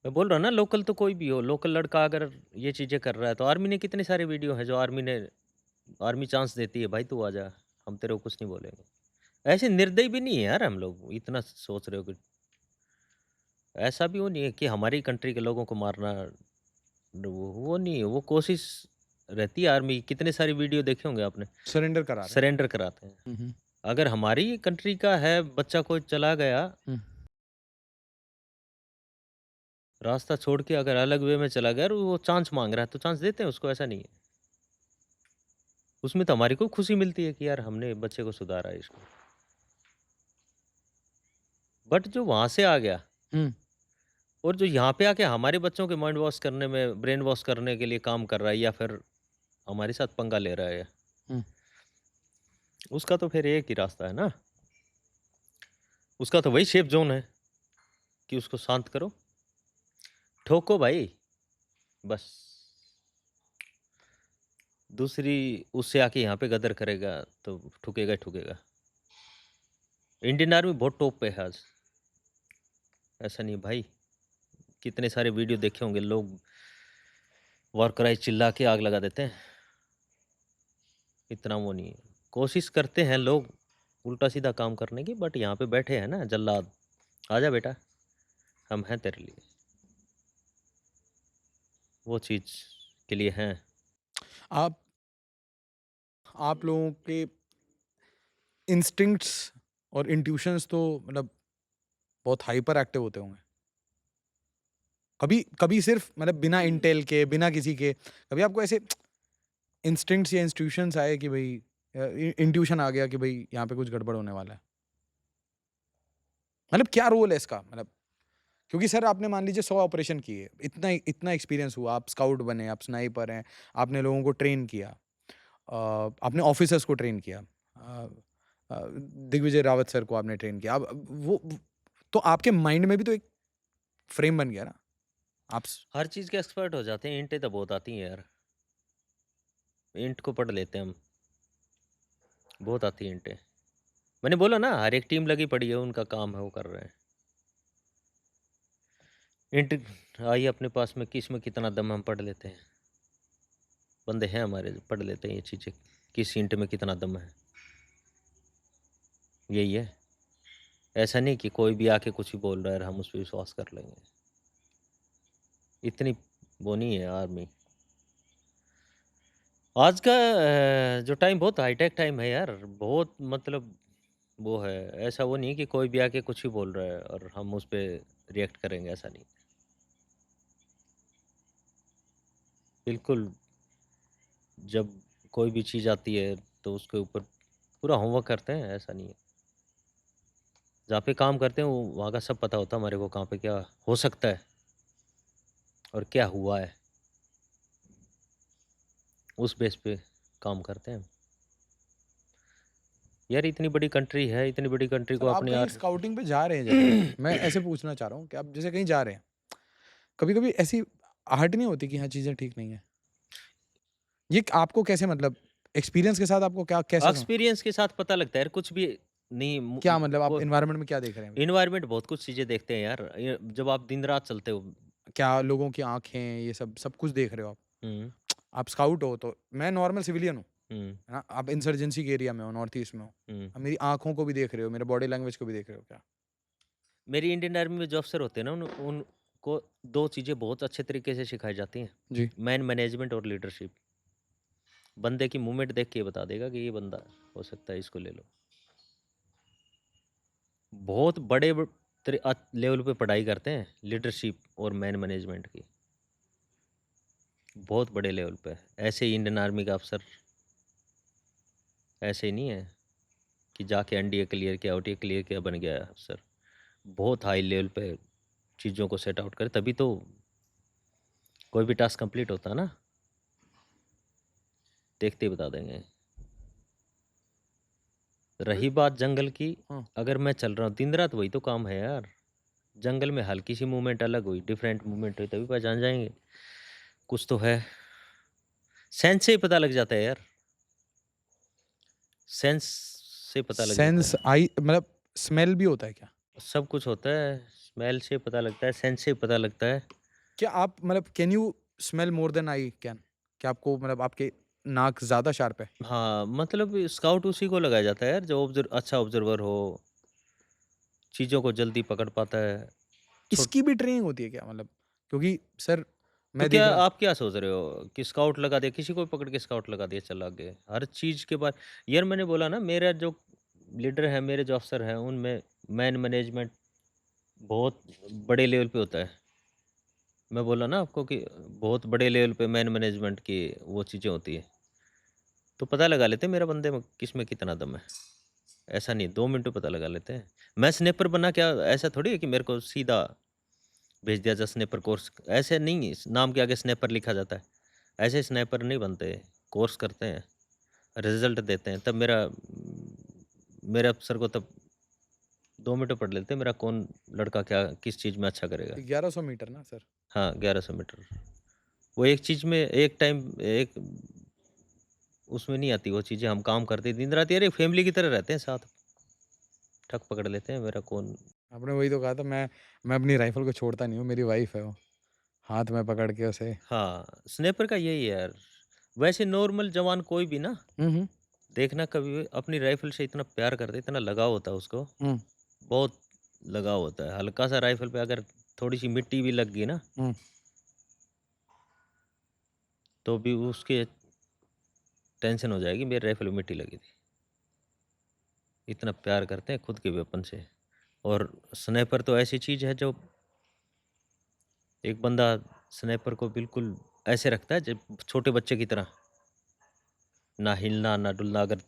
मैं बोल रहा हूँ ना, लोकल तो कोई भी हो, लोकल लड़का अगर ये चीज़ें कर रहा है, तो आर्मी ने कितने सारे वीडियो हैं जो आर्मी चांस देती है, भाई तू आ जा, हम तेरे को कुछ नहीं बोलेंगे। ऐसे निर्दयी भी नहीं है यार हम लोग, इतना सोच रहे हो कि ऐसा भी वो नहीं है कि हमारी कंट्री के लोगों को मारना, वो नहीं है, वो कोशिश रहती है आर्मी की। कितने सारी वीडियो देखे होंगे आपने, सरेंडर करा रहे हैं। सरेंडर कराते हैं। हुँ, हुँ। अगर हमारी कंट्री का है बच्चा कोई चला गया, हुँ। रास्ता छोड़ के अगर अलग वे में चला गया और वो चांस माँग रहा है, तो चांस देते हैं उसको, ऐसा नहीं है। उसमें तो हमारी को खुशी मिलती है कि यार हमने बच्चे को सुधारा है इसको। बट जो वहाँ से आ गया हुँ। और जो यहाँ पे आके हमारे बच्चों के माइंड वॉश करने में, ब्रेन वॉश करने के लिए काम कर रहा है या फिर हमारे साथ पंगा ले रहा है, हुँ। उसका तो फिर एक ही रास्ता है ना। उसका तो वही सेफ ज़ोन है कि उसको शांत करो, ठोको भाई, बस। दूसरी उससे आके यहाँ पे गदर करेगा तो ठुकेगा ही ठुकेगा। इंडियन आर्मी बहुत टॉप पे है आज, ऐसा नहीं भाई। कितने सारे वीडियो देखे होंगे, लोग वॉर क्राई चिल्ला के आग लगा देते हैं। इतना वो नहीं है। कोशिश करते हैं लोग उल्टा-सीधा काम करने की, बट यहाँ पे बैठे हैं ना जल्लाद, आजा बेटा, हम हैं तेरे लिए। वो चीज़ के लिए हैं। आप आप लोगों के इंस्टिंक्ट्स और इंट्यूशंस तो मतलब बहुत हाइपर एक्टिव होते होंगे। कभी कभी सिर्फ़ मतलब बिना इंटेल के, बिना किसी के, कभी आपको ऐसे इंस्टिंक्ट्स या इंट्यूशंस आए कि भई इंट्यूशन आ गया कि भई यहाँ पे कुछ गड़बड़ होने वाला है? मतलब क्या रोल है इसका? मतलब क्योंकि सर आपने मान लीजिए 100 ऑपरेशन किए, इतना इतना एक्सपीरियंस हुआ, आप स्काउट बने, आप स्नाइपर हैं, आपने लोगों को ट्रेन किया, आपने ऑफिसर्स को ट्रेन किया, दिग्विजय रावत सर को आपने ट्रेन किया। अब वो तो आपके माइंड में भी तो एक फ्रेम बन गया ना। आप स हर चीज़ के एक्सपर्ट हो जाते हैं, इंटें तो बहुत आती हैं यार। इंट को पढ़ लेते हैं हम, बहुत आती हैं इंटें। मैंने बोला ना हर एक टीम लगी पड़ी है, उनका काम है वो कर रहे हैं। इंट आई अपने पास में, किस में कितना दम है हम पढ़ लेते हैं। बंदे हैं हमारे जो पढ़ लेते हैं ये चीज़ें, किस इंट में कितना दम है। यही है। ऐसा नहीं कि कोई भी आके कुछ भी बोल रहा है और हम उस पे विश्वास कर लेंगे। इतनी वो नहीं है आर्मी। आज का जो टाइम बहुत हाईटेक टाइम है यार, बहुत मतलब वो है। ऐसा वो नहीं है कि कोई भी आके कुछ भी बोल रहा है और हम उस पे रिएक्ट करेंगे, ऐसा नहीं। बिल्कुल, जब कोई भी चीज़ आती है तो उसके ऊपर पूरा होमवर्क करते हैं, ऐसा नहीं है। जहाँ पे काम करते हैं वो वहाँ का सब पता होता है हमारे को, कहाँ पे क्या हो सकता है और क्या हुआ है। उस बेस पे काम करते हैं। यार इतनी बड़ी कंट्री है, इतनी बड़ी कंट्री को सर आप अपनी कहीं यार स्काउटिंग पे जा रहे हैं जैसे, मैं ऐसे पूछना चाह रहा हूँ कि आप जैसे कहीं जा रहे हैं, कभी-कभी ऐसी आहट नहीं होती कि हाँ, चीज़ें ठीक नहीं है? ये आपको कैसे मतलब एक्सपीरियंस के साथ आपको क्या कैसे एक्सपीरियंस के साथ पता लगता है यार, कुछ भी नहीं क्या मतलब आप एनवायरनमेंट में क्या देख रहे हैं? इन्वायरमेंट बहुत कुछ चीज़ें देखते हैं यार, जब आप दिन रात चलते हो। क्या लोगों की आँखें ये सब कुछ देख रहे हो आप? हुँ, आप स्काउट हो तो मैं नॉर्मल सिविलियन हूँ, हुँ, है ना? आप इंसर्जेंसी के एरिया में हो, नॉर्थ ईस्ट में हो। हुँ। अब मेरी आँखों को भी देख रहे हो, मेरे बॉडी लैंग्वेज को भी देख रहे हो क्या? मेरी इंडियन आर्मी में जो अफ़सर होते हैं ना, उनको 2 चीज़ें बहुत अच्छे तरीके से सिखाई जाती हैं, जी। मैन मैनेजमेंट और लीडरशिप। बंदे की मूवमेंट देख के ये बता देगा कि ये बंदा हो सकता है, इसको ले लो। बहुत बड़े लेवल पे पढ़ाई करते हैं लीडरशिप और मैन मैनेजमेंट की, बहुत बड़े लेवल पे। ऐसे ही इंडियन आर्मी का अफ़सर ऐसे ही नहीं है कि जाके एनडीए क्लियर किया, ओटीए क्लियर किया, बन गया अफ़सर। बहुत हाई लेवल पे चीज़ों को सेट आउट करे, तभी तो कोई भी टास्क कंप्लीट होता है ना, देखते ही बता देंगे। रही बात जंगल की, हाँ। अगर मैं चल रहा हूँ दिन-रात, वही तो काम है यार। जंगल में हल्की सी मूवमेंट अलग हुई, डिफरेंट मूवमेंट हुई, तभी पहचान जाएँगे, कुछ तो है। सेंस से ही पता लग जाता है यार, सेंस से पता लग जाता सेंस है। आई मतलब स्मेल भी होता है क्या? सब कुछ होता है, स्मेल से पता लगता है, सेंस से पता लगता है। क्या आप मतलब can you smell more than I can? क्या आपको मतलब आपके नाक ज़्यादा शार्प है? हाँ, मतलब स्काउट उसी को लगाया जाता है यार, जो अच्छा ऑब्ज़र्वर हो, चीज़ों को जल्दी पकड़ पाता है। छोट इसकी भी ट्रेनिंग होती है क्या मतलब? क्योंकि सर तो मैं देख क्या रहा हूँ आप क्या सोच रहे हो कि स्काउट लगा दिया, किसी को भी पकड़ के स्काउट लगा दिया, चल आगे। हर चीज़ के बाद यार, मैंने बोला ना, मेरा जो लीडर है, मेरे जो अफ़सर हैं, उनमें मैन मैनेजमेंट बहुत बड़े लेवल पे होता है। मैं बोला ना आपको कि बहुत बड़े लेवल पे मैन मैनेजमेंट की वो चीज़ें होती हैं। तो पता लगा लेते हैं मेरा बंदे में किस में कितना दम है। ऐसा नहीं 2 मिनट में पता लगा लेते हैं। मैं स्नाइपर बनना क्या ऐसा थोड़ी है कि मेरे को सीधा भेज दिया जाए स्नाइपर कोर्स, ऐसे नहीं है, नाम के आगे स्नाइपर लिखा जाता है। ऐसे स्नाइपर नहीं बनते, कोर्स करते हैं, रिज़ल्ट देते हैं। तब मेरे अफ़सर को तब 2 मिनट में पढ़ लेते हैं मेरा कौन लड़का क्या किस चीज़ में अच्छा करेगा। 1100 मीटर ना सर? हाँ, 1100 मीटर। वो एक चीज़ में एक टाइम एक उसमें नहीं आती वो चीज़ें, हम काम करते दिन-रात यार, एक फैमिली की तरह रहते हैं साथ। ठक पकड़ लेते हैं मेरा कौन। आपने वही तो कहा था मैं अपनी राइफ़ल को छोड़ता नहीं हूँ, मेरी वाइफ़ है वो। हाथ में पकड़ के उसे हाँ, स्नाइपर का यही है यार। वैसे नॉर्मल जवान कोई भी ना, हुँ, हुँ, देखना कभी भी अपनी राइफ़ल से इतना प्यार करता है, इतना लगाव होता है उसको, हुँ, बहुत लगाव होता है। हल्का-सा राइफ़ल पे अगर थोड़ी-सी मिट्टी भी लग गई ना, हुँ। तो भी उसके टेंशन हो जाएगी, मेरी राइफ़ल में मिट्टी लगी थी। इतना प्यार करते हैं खुद के वेपन से। और स्नाइपर तो ऐसी चीज़ है जो एक बंदा स्नाइपर को बिल्कुल ऐसे रखता है जब छोटे बच्चे की तरह, ना हिलना, ना डुलना। अगर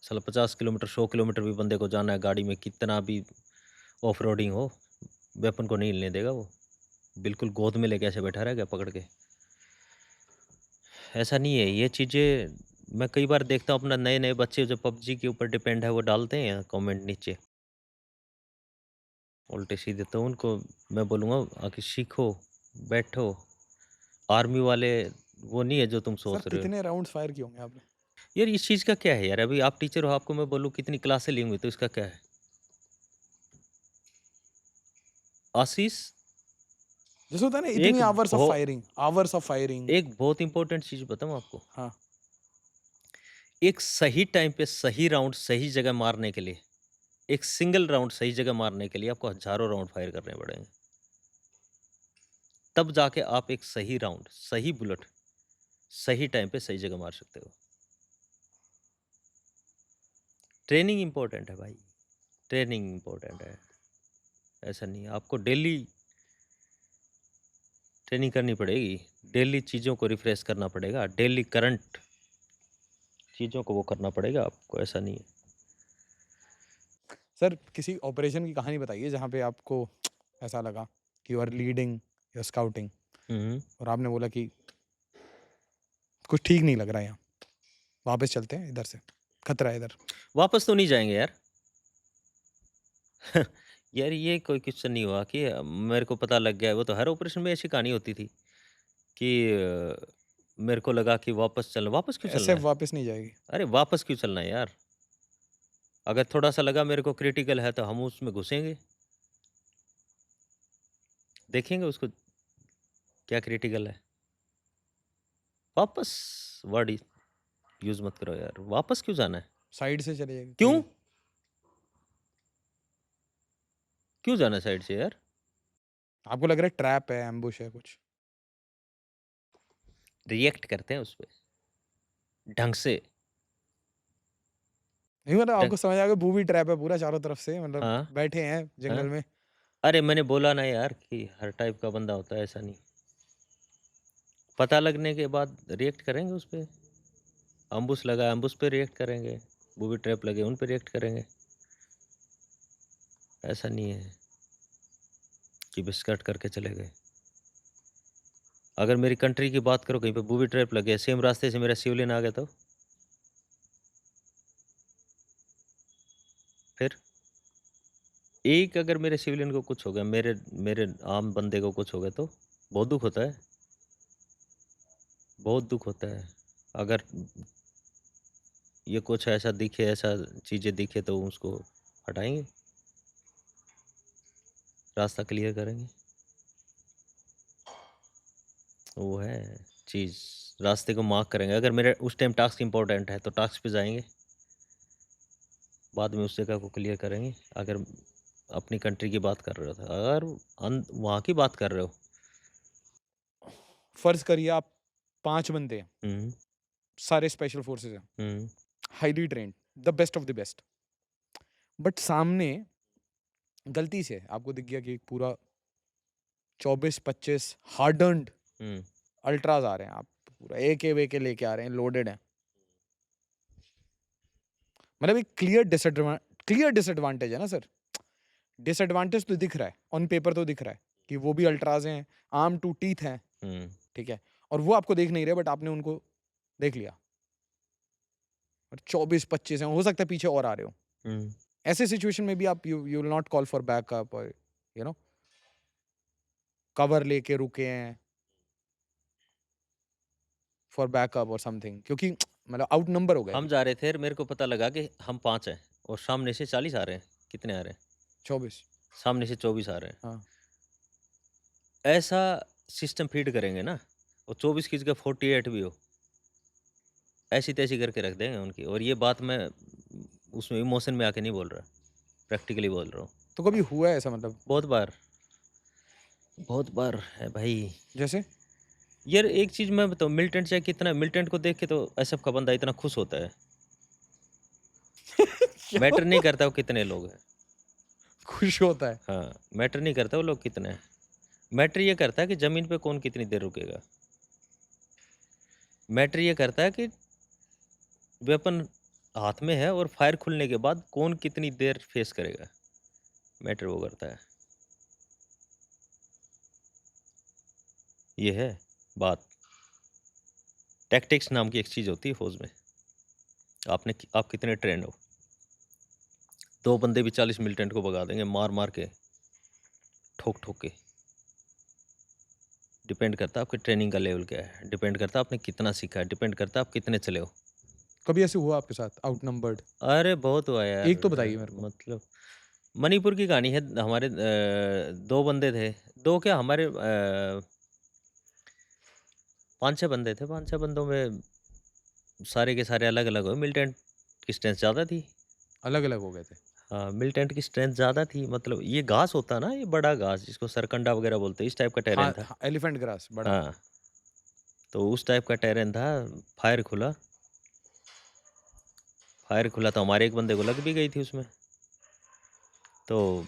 साला 50 किलोमीटर, 100 किलोमीटर भी बंदे को जाना है गाड़ी में, कितना भी ऑफ रोडिंग हो, वेपन को नहीं हिलने देगा वो। बिल्कुल गोद में लेके ऐसे बैठा रहेगा पकड़ के। ऐसा नहीं है, ये चीज़ें मैं कई बार देखता हूँ, अपना नए-नए बच्चे जो पबजी के ऊपर डिपेंड है, वो डालते हैं कमेंट नीचे, उल्टे-सीधे। तो उनको मैं बोलूँगा आके सीखो, बैठो। आर्मी वाले वो नहीं है जो तुम सर सोच रहे हो। कितने राउंड्स फायर किए होंगे आपने? यार इस चीज़ का क्या है यार? अभी आप टीचर हो, आपको मैं बोलूँ कितनी क्लासें ली होंगी, तो इसका क्या है? आशीष, जैसे होता है ना इतनी एक भो आवर्स ऑफ फायरिंग। एक बहुत इम्पोर्टेंट चीज़ बताऊँ आपको? हाँ, एक सही टाइम पे सही राउंड सही जगह मारने के लिए, एक सिंगल राउंड सही जगह मारने के लिए आपको हज़ारों राउंड फायर करने पड़ेंगे। तब जाके आप एक सही राउंड, सही बुलेट, सही टाइम पे सही जगह मार सकते हो। ट्रेनिंग इम्पोर्टेंट है भाई, ट्रेनिंग इम्पोर्टेंट है। ऐसा नहीं है, आपको डेली ट्रेनिंग करनी पड़ेगी, डेली चीज़ों को रिफ्रेश करना पड़ेगा, डेली करंट चीज़ों को वो करना पड़ेगा आपको, ऐसा नहीं है। सर किसी ऑपरेशन की कहानी बताइए जहाँ पे आपको ऐसा लगा कि you are leading, you are scouting hmm, hmm. और आपने बोला कि कुछ ठीक नहीं लग रहा है यहाँ, वापस चलते हैं इधर से, खतरा है इधर। वापस तो नहीं जाएँगे यार। यार ये कोई क्वेश्चन नहीं हुआ कि मेरे को पता लग गया है, वो तो हर ऑपरेशन में ऐसी कहानी होती थी कि मेरे को लगा कि वापस क्यों चलना एसएफ है? वापस नहीं जाएगी। अरे वापस क्यों चलना है यार? अगर थोड़ा-सा लगा मेरे को क्रिटिकल है तो हम उसमें घुसेंगे, देखेंगे उसको क्या क्रिटिकल है। वापस वर्ड यूज़ मत करो यार, वापस क्यों जाना है? साइड से चले जाएगी क्यों? कोई। क्यों जाना है साइड से यार? आपको लग रहा है ट्रैप है, एम्बुश है कुछ? रिएक्ट करते हैं उसपे, ढंग से। नहीं मतलब ढंग आपको समझ आ गया बूबी ट्रैप है पूरा चारों तरफ से, मतलब हाँ, बैठे हैं जंगल हाँ। में। अरे मैंने बोला ना यार कि हर टाइप का बंदा होता है, ऐसा नहीं। पता लगने के बाद रिएक्ट करेंगे उसपे। अम्बुश लगा, अम्बुश पे रिएक्ट करेंगे। बूबी ट्रैप लगे, उन पे रिएक्ट करेंगे। ऐसा नहीं है कि बस कट करके चले गए। अगर मेरी कंट्री की बात करो, कहीं पे बूबी ट्रैप लगे, सेम रास्ते से मेरा सिविलियन आ गया तो? फिर? एक अगर मेरे सिविलियन को कुछ हो गया, मेरे मेरे आम बंदे को कुछ हो गया तो? बहुत दुःख होता है, बहुत दुःख होता है। अगर ये कुछ ऐसा दिखे, ऐसा चीज़ें दिखे तो उसको हटाएँगे, रास्ता क्लियर करेंगे। वो है चीज़, रास्ते को मार्क करेंगे। अगर मेरा उस टाइम टास्क इम्पोर्टेंट है तो टास्क पे जाएँगे, बाद में उस जगह को क्लियर करेंगे। अगर अपनी कंट्री की बात कर रहे हो तो, अगर वहाँ की बात कर रहे हो। फर्ज करिए आप 5 बंदे हैं, हुँ, सारे स्पेशल फोर्सेस हैं, hmm, highly trained, the best of the best. But सामने गलती से आपको दिख गया कि एक पूरा 24-25 हार्डन्ड हुँ। अल्ट्रास आ रहे हैं, आप पूरा एके वेके लेके आ रहे हैं, लोडेड हैं। मतलब एक क्लियर डिसएडवांटेज है ना सर। डिसएडवांटेज तो दिख रहा है, ऑन पेपर तो दिख रहा है कि वो भी अल्ट्रास हैं, आर्म टू टीथ हैं, हुँ, ठीक है, और वो आपको देख नहीं रहे, बट आपने उनको देख लिया। और 24-25 हैं, हो सकता है पीछे और आ रहे हो। हुँ। ऐसे सिचुएशन में भी आप you will not call for backup, और यू नो कवर लेके रुके हैं फॉर बैकअप और समथिंग, क्योंकि मतलब आउट नंबर हो गए हम अभी। जा रहे थे, मेरे को पता लगा कि हम 5 हैं और सामने से 40 आ रहे हैं। कितने आ रहे हैं? 24। सामने से 24 आ रहे हैं। हाँ। ऐसा सिस्टम फीड करेंगे ना, और 24 की जगह 48 भी हो, ऐसी-तैसी करके रख देंगे उनकी। और ये बात मैं उसमें इमोशन में आके नहीं बोल रहा, प्रैक्टिकली बोल रहा हूँ। तो कभी हुआ है ऐसा, मतलब बहुत बार है भाई। जैसे? यार एक चीज़ मैं बताऊँ, मिलिटेंट चाहे कितना, मिलिटेंट को देख के तो एसएफ का बंदा इतना खुश होता है। क्या? मैटर नहीं करता वो कितने लोग हैं। खुश होता है? हाँ, मैटर नहीं करता वो लोग कितने हैं। मैटर ये करता है कि ज़मीन पे कौन कितनी देर रुकेगा। मैटर ये करता है कि वेपन हाथ में है और फायर खुलने के बाद कौन कितनी देर फेस करेगा। मैटर वो करता है। ये है बात। टैक्टिक्स नाम की एक चीज़ होती है फ़ौज में। आप कितने ट्रेंड हो। 2 बंदे भी 40 मिलिटेंट को भगा देंगे मार-मार के, ठोक-ठोक के। डिपेंड करता है आपकी ट्रेनिंग का लेवल क्या है, डिपेंड करता है आपने कितना सीखा है, डिपेंड करता है आप कितने चले हो। कभी ऐसे हुआ आपके साथ आउटनंबर्ड? अरे बहुत हुआ यार, एक तो बताइए मेरे को। मतलब मणिपुर की कहानी है। हमारे 2 बंदे थे, 2 क्या हमारे 5-6 बंदे थे, 5-6 बंदों में सारे के सारे अलग-अलग हुए। मिलिटेंट की स्ट्रेंथ ज़्यादा थी। अलग-अलग हो गए थे। हाँ, मिलिटेंट की स्ट्रेंथ ज़्यादा थी, मतलब ये घास होता है ना, ये बड़ा घास जिसको सरकंडा वगैरह बोलते हैं, इस टाइप का टेरेन हाँ, था। हाँ, एलिफेंट ग्रास बड़ा। हाँ, तो उस टाइप का टेरेन था, फायर खुला। फायर खुला तो हमारे एक बंदे को लग भी गई थी उसमें। तो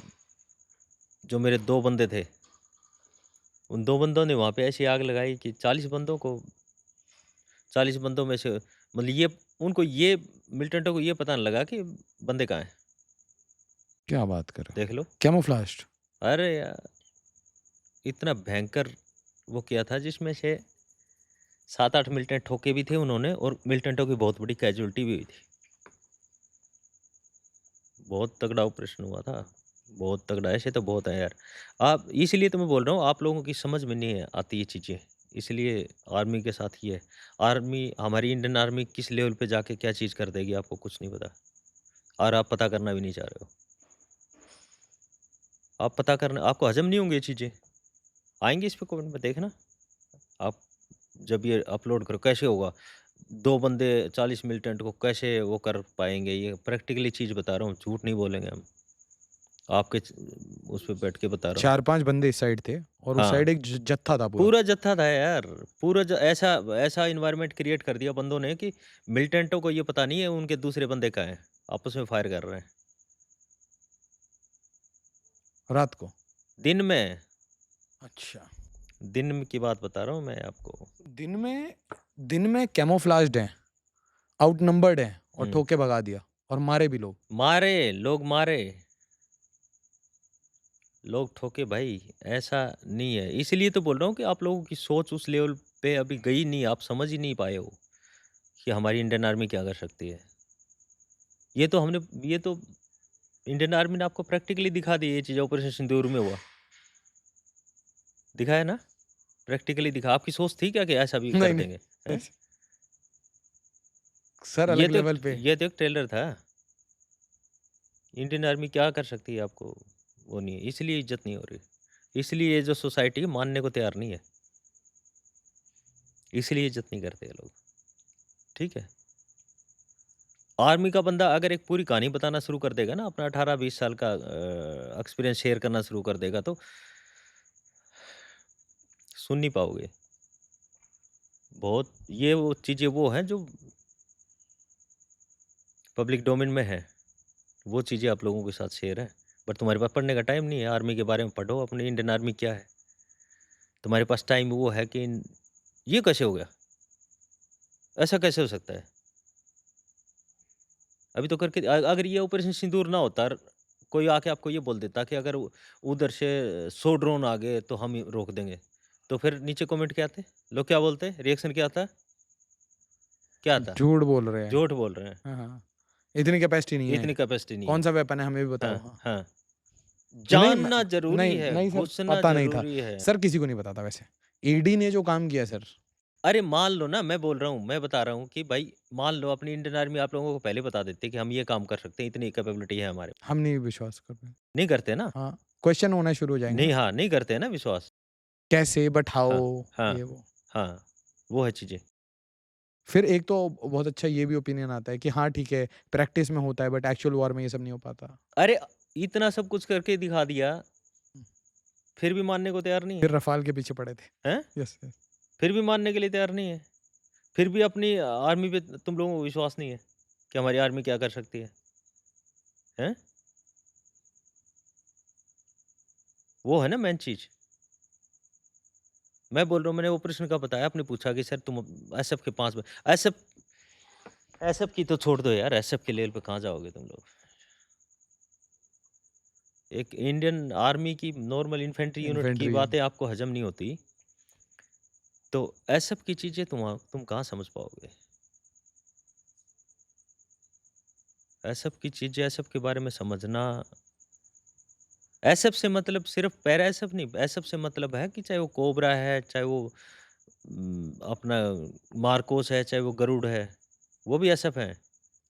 जो मेरे 2 बंदे थे, उन 2 बंदों ने वहाँ पे ऐसी आग लगाई कि 40 बंदों में से मतलब ये मिलिटेंटों को ये पता नहीं लगा कि बंदे कहाँ हैं, क्या बात कर रहे हो? देख लो। कैमोफ्लेज्ड? अरे यार! इतना भयंकर वो किया था जिसमें से 7-8 मिलिटेंट ठोके भी थे उन्होंने और मिलिटेंटों की बहुत बड़ी कैजुअल्टी भी हुई थी। बहुत तगड़ा ऑपरेशन हुआ था, बहुत तगड़ा, ऐसे तो बहुत है यार। आप इसलिए तो मैं बोल रहा हूँ आप लोगों की समझ में नहीं आती ये चीज़ें। इसलिए आर्मी के साथ ये है। आर्मी हमारी इंडियन आर्मी किस लेवल पे जाके क्या चीज़ कर देगी आपको कुछ नहीं पता और आप पता करना भी नहीं चाह रहे हो। आप पता करना आपको हज़म नहीं होंगी ये चीज़ें। आएँगी इस पे कमेंट में देखना। आप जब ये अपलोड करो कैसे होगा? 2 बंदे 40 मिलिटेंट को कैसे वो कर पाएँगे? ये प्रैक्टिकली चीज़ बता रहा हूँ, झूठ नहीं बोलेंगे हम। आपके च उस पे बैठ के बता रहा हूँ। 4-5 बंदे इस साइड थे और उस हाँ, साइड एक जत्था था पूरा। पूरा जत्था था यार। पूरा ज ऐसा ऐसा एनवायरनमेंट क्रिएट कर दिया बंदों ने कि मिलिटेंटों को ये पता नहीं है उनके दूसरे बंदे कहाँ हैं। आपस में फायर कर रहे हैं। रात को। दिन में, अच्छा। की बात बता रहा हूँ मैं आपको। दिन में कैमोफ्लेज्ड हैं, आउटनंबर्ड हैं और हुँ। ठोक के भगा दिया और मारे भी लोग। लोग मारे। लोग ठोके भाई, ऐसा नहीं है। इसीलिए तो बोल रहा हूँ कि आप लोगों की सोच उस लेवल पे अभी गई नहीं, आप समझ ही नहीं पाए हो कि हमारी इंडियन आर्मी क्या कर सकती है। ये तो इंडियन आर्मी ने आपको प्रैक्टिकली दिखा दी ये चीज़ ऑपरेशन सिंदूर में हुआ। दिखाया ना? प्रैक्टिकली दिखा। आपकी सोच थी क्या कि ऐसा भी कर नहीं, नहीं। देंगे? हैं? ऐसे सर अलग लेवल पे। ये तो एक ट्रेलर था। इंडियन आर्मी क्या कर सकती है आपको वो नहीं है, इसलिए इज़्ज़त नहीं हो रही। इसलिए ये जो सोसाइटी है मानने को तैयार नहीं है। इसलिए इज़्ज़त नहीं करते ये लोग। ठीक है? आर्मी का बंदा अगर एक पूरी कहानी बताना शुरू कर देगा ना, अपना 18-20 साल का एक्सपीरियंस शेयर करना शुरू कर देगा तो सुन नहीं पाओगे। बहुत ये वो चीज़ें वो हैं जो पब्लिक डोमेन में है। वो चीज़ें आप लोगों के साथ शेयर है। बट तुम्हारे पास पढ़ने का टाइम नहीं है। आर्मी के बारे में पढ़ो, अपनी इंडियन आर्मी क्या है। तुम्हारे पास टाइम वो है कि ये कैसे हो गया? ऐसा कैसे हो सकता है? अभी तो करके अगर ये ऑपरेशन सिंदूर ना होता और कोई आके आपको ये बोल देता कि अगर उधर से 100 ड्रोन आ गए तो हम रोक देंगे। तो फिर नीचे कमेंट क्या आते? लोग क्या बोलते? रिएक्शन क्या आता? क्या आता? झूठ बोल रहे हैं। झूठ बोल रहे हैं। हाँ, हाँ। इतनी कैपेसिटी नहीं है। इतनी कैपेसिटी नहीं है। कौन-सा वेपन है हमें भी बताओ? हाँ, हाँ। हाँ। नहीं मैं जानना ज़रूरी नहीं, है, नहीं सर घुसना पता नहीं था। ज़रूरी है। सर किसी को नहीं पता था वैसे। ईडी ने जो काम किया सर, अरे मान लो ना मैं बोल रहा हूँ, मैं बता रहा हूँ कि भाई मान लो अपनी इंडियन आर्मी आप लोगों को पहले बता देती कि हम ये काम कर सकते हैं, इतनी कैपेबिलिटी है हमारे। हम नहीं विश्वास कर रहे। नहीं करते ना? हाँ, क्वेश्चन होना शुरू हो जाएँगे नहीं ना। हाँ, नहीं करते हैं ना विश्वास। कैसे, बट हाँ, हाउ, हाँ, ये वो। हाँ, वो है चीज़ें। फिर एक तो बहुत अच्छा ये भी ओपिनियन आता है कि हाँ, ठीक है, प्रैक्टिस में होता है बट एक्चुअल वॉर में ये सब नहीं हो पाता। अरे! इतना सब कुछ करके दिखा दिया, फिर भी मानने को तैयार नहीं फिर है। रफ़ाल के पीछे पड़े थे। हैं? Yes, yes. फिर भी मानने के लिए तैयार नहीं है। फिर भी अपनी आर्मी पे तुम लोगों को विश्वास नहीं है, कि हमारी आर्मी क्या कर सकती है। हैं? वो है ना मेन चीज़। मैं बोल रहा हूँ मैंने ऑपरेशन का बताया, आपने पूछा कि सर तुम एसएफ के 5 एसएफ एसएफ की तो छोड़ दो यार, एसएफ के लेवल पे कहाँ जाओगे तुम लोग? एक इंडियन आर्मी की नॉर्मल इन्फेंट्री यूनिट की इन्फेंट्री। बातें आपको हज़म नहीं होती, तो एसएफ की चीज़ें तुम कहाँ समझ पाओगे? एसएफ की चीज़ें, एसएफ के बारे में समझना एसएफ से मतलब सिर्फ़ पैरा एसएफ नहीं, एसएफ से मतलब है कि चाहे वो कोबरा है, चाहे वो अपना मार्कोस है, चाहे वो गरुड़ है, वो भी एसएफ हैं।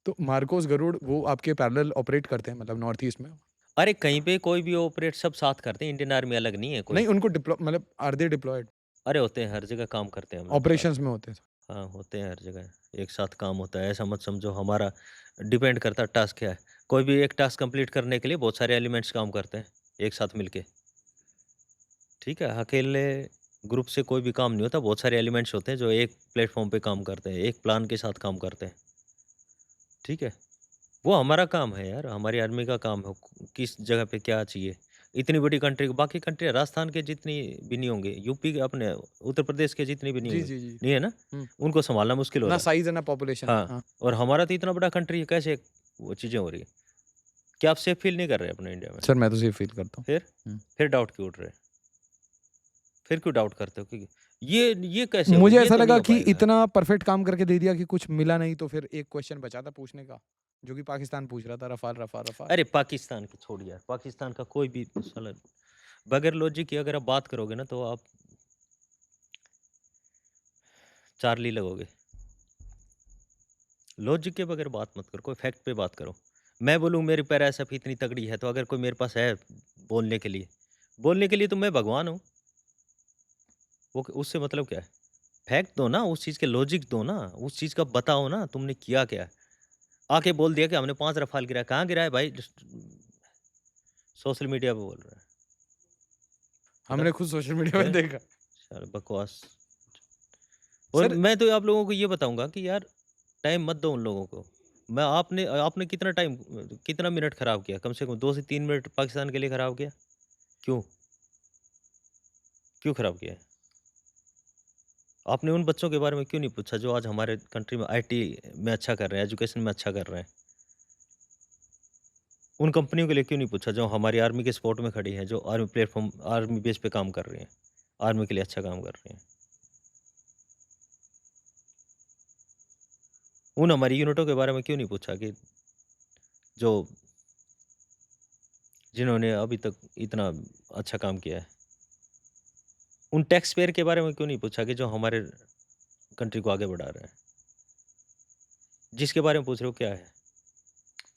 तो मार्कोस गरुड़ वो आपके पैरेलल ऑपरेट करते हैं मतलब नॉर्थ ईस्ट में? अरे कहीं पे कोई भी ऑपरेट सब साथ करते हैं, इंडियन आर्मी अलग नहीं है कोई। नहीं उनको मतलब आर दे डिप्लॉयड? अरे होते हैं, हर जगह काम करते हैं हम लोग साथ। ऑपरेशंस में होते हैं? हाँ, होते हैं हर जगह, एक साथ काम होता है। ऐसा मत समझो हमारा डिपेंड करता है टास्क क्या है। कोई भी एक टास्क कंप्लीट करने के लिए बहुत सारे एलिमेंट्स काम करते हैं, एक साथ मिलके। ठीक है? अकेले ग्रुप से कोई भी काम नहीं होता, बहुत सारे एलिमेंट्स होते हैं जो एक प्लेटफ़ॉर्म पे काम करते हैं, एक प्लान के साथ काम करते हैं। ठीक है? वो हमारा काम है यार, हमारी आर्मी का काम है, किस जगह पे क्या चाहिए। इतनी बड़ी कंट्री बाकी कंट्री राजस्थान के जितनी भी नहीं होंगे, यूपी के अपने उत्तर प्रदेश के जितनी भी नहीं जी, होंगे, जी, जी। नहीं है ना? हुँ। उनको सँभालना मुश्किल हो ना रहा है। साइज़ है ना पॉपुलेशन है। हाँ, हाँ। और हमारा तो इतना बड़ा कंट्री है, कैसे वो चीज़ें हो रही है? क्या आप सेफ फ़ील नहीं कर रहे अपने इंडिया में? सर मैं तो सेफ फ़ील करता हूँ। फिर? हुँ। फिर डाउट क्यों उठ रहे हैं? फिर क्यों डाउट करते हो कि ये कैसे होगा? मुझे ये ऐसा तो नहीं लगा हो कि पाएगा। इतना परफेक्ट काम करके दे दिया कि कुछ मिला नहीं तो फिर एक क्वेश्चन बचा था पूछने का, जो कि पाकिस्तान पूछ रहा था रफ़ाल, रफ़ाल, रफ़ाल। अरे पाकिस्तान की छोड़िए यार, पाकिस्तान का कोई भी साला बगैर लॉजिक के अगर आप बात करोगे ना तो आप चार्ली लगोगे। लॉजिक के बगैर बात मत करो, कोई फैक्ट पे बात करो। मैं बोलूँ मेरी पैराएसएफ इतनी तगड़ी है, तो अगर कोई मेरे पास है बोलने के लिए तो मैं भगवान हूँ। वो उससे मतलब क्या है? फैक्ट दो ना, उस चीज़ के लॉजिक दो ना, उस चीज़ का बताओ ना तुमने किया क्या है? आके बोल दिया कि हमने 5 रफ़ाल गिराया, कहाँ गिराया भाई? जस्ट सोशल मीडिया पे बोल रहा है। हमने बताओ, खुद सोशल मीडिया में हैं? देखा। साला बकवास। और सर मैं तो आप लोगों को ये बताऊँगा कि यार टाइम मत दो उन लोगों को। मैं आपने आपने कितना मिनट खराब किया? कम से कम 2 से 3 मिनट पाकिस्तान के लिए खराब किया। क्यों? क्यों खराब किया है? आपने उन बच्चों के बारे में क्यों नहीं पूछा जो आज हमारे कंट्री में आईटी में अच्छा कर रहे हैं, एजुकेशन में अच्छा कर रहे हैं? उन कंपनियों के लिए क्यों नहीं पूछा जो हमारी आर्मी के सपोर्ट में खड़ी हैं, जो आर्मी बेस पे काम कर रही हैं, आर्मी के लिए अच्छा काम कर रही हैं? उन हमारी यूनिटों के बारे में क्यों नहीं पूछा कि जो जिन्होंने अभी तक इतना अच्छा काम किया है? उन टैक्स पेयर के बारे में क्यों नहीं पूछा कि जो हमारे कंट्री को आगे बढ़ा रहे हैं? जिसके बारे में पूछ रहे हो क्या है?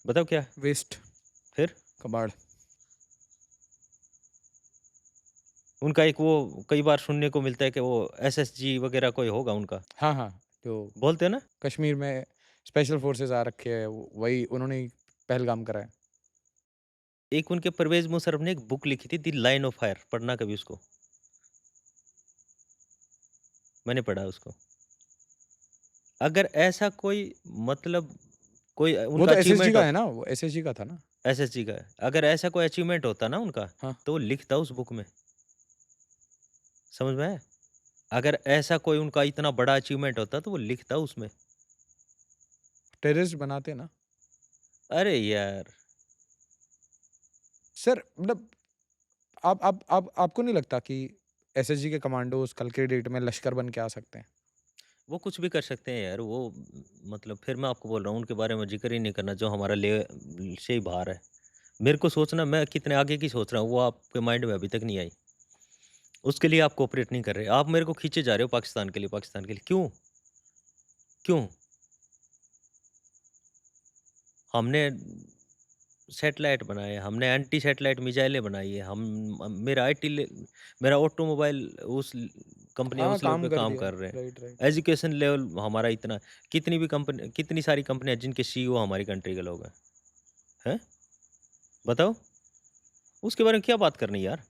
बताओ क्या है? वेस्ट, फिर? कबाड़। उनका एक वो कई बार सुनने को मिलता है कि वो एसएसजी वगैरह कोई होगा उनका। हाँ, हाँ, जो बोलते हैं ना? कश्मीर में स्पेशल फोर्सेस आ रखे हैं, वही उन्होंने ही पहलगाम करा है। एक उनके परवेज़ मुशर्रफ ने एक बुक लिखी थी द लाइन ऑफ फायर, पढ़ना कभी उसको। मैंने पढ़ा उसको। अगर ऐसा कोई मतलब कोई वो उनका तो एसएसजी अचीवमेंट का हो है ना, वो एसएसजी का था ना? एसएसजी का है। अगर ऐसा कोई अचीवमेंट होता ना उनका, हाँ, तो वो लिखता उस बुक में। समझ में आया? अगर ऐसा कोई उनका इतना बड़ा अचीवमेंट होता तो वो लिखता उसमें। टेररिस्ट बनाते ना। अरे यार! सर मतलब आप आपको नहीं लगता कि एसएसजी के कमांडोज कल के डेट में लश्कर बन के आ सकते हैं? वो कुछ भी कर सकते हैं यार, वो मतलब फिर मैं आपको बोल रहा हूँ उनके बारे में ज़िक्र ही नहीं करना जो हमारा ले से ही बाहर है। मेरे को सोचना मैं कितने आगे की सोच रहा हूँ वो आपके माइंड में अभी तक नहीं आई। उसके लिए आप कोऑपरेट नहीं कर रहे। आप मेरे को खींचे जा रहे हो पाकिस्तान के लिए। क्यों? क्यों? हमने सैटेलाइट बनाए, हमने एंटी सैटेलाइट मिसाइलें बनाई है, मेरा मेरा ऑटोमोबाइल कंपनियाँ हाँ, उस लेवल काम पे कर काम दिया। कर रहे हैं। Right, right. एजुकेशन लेवल हमारा इतना कितनी सारी कंपनियाँ जिनके सीईओ हमारी कंट्री के लोग हैं। हैं? बताओ? उसके बारे में क्या बात करनी यार?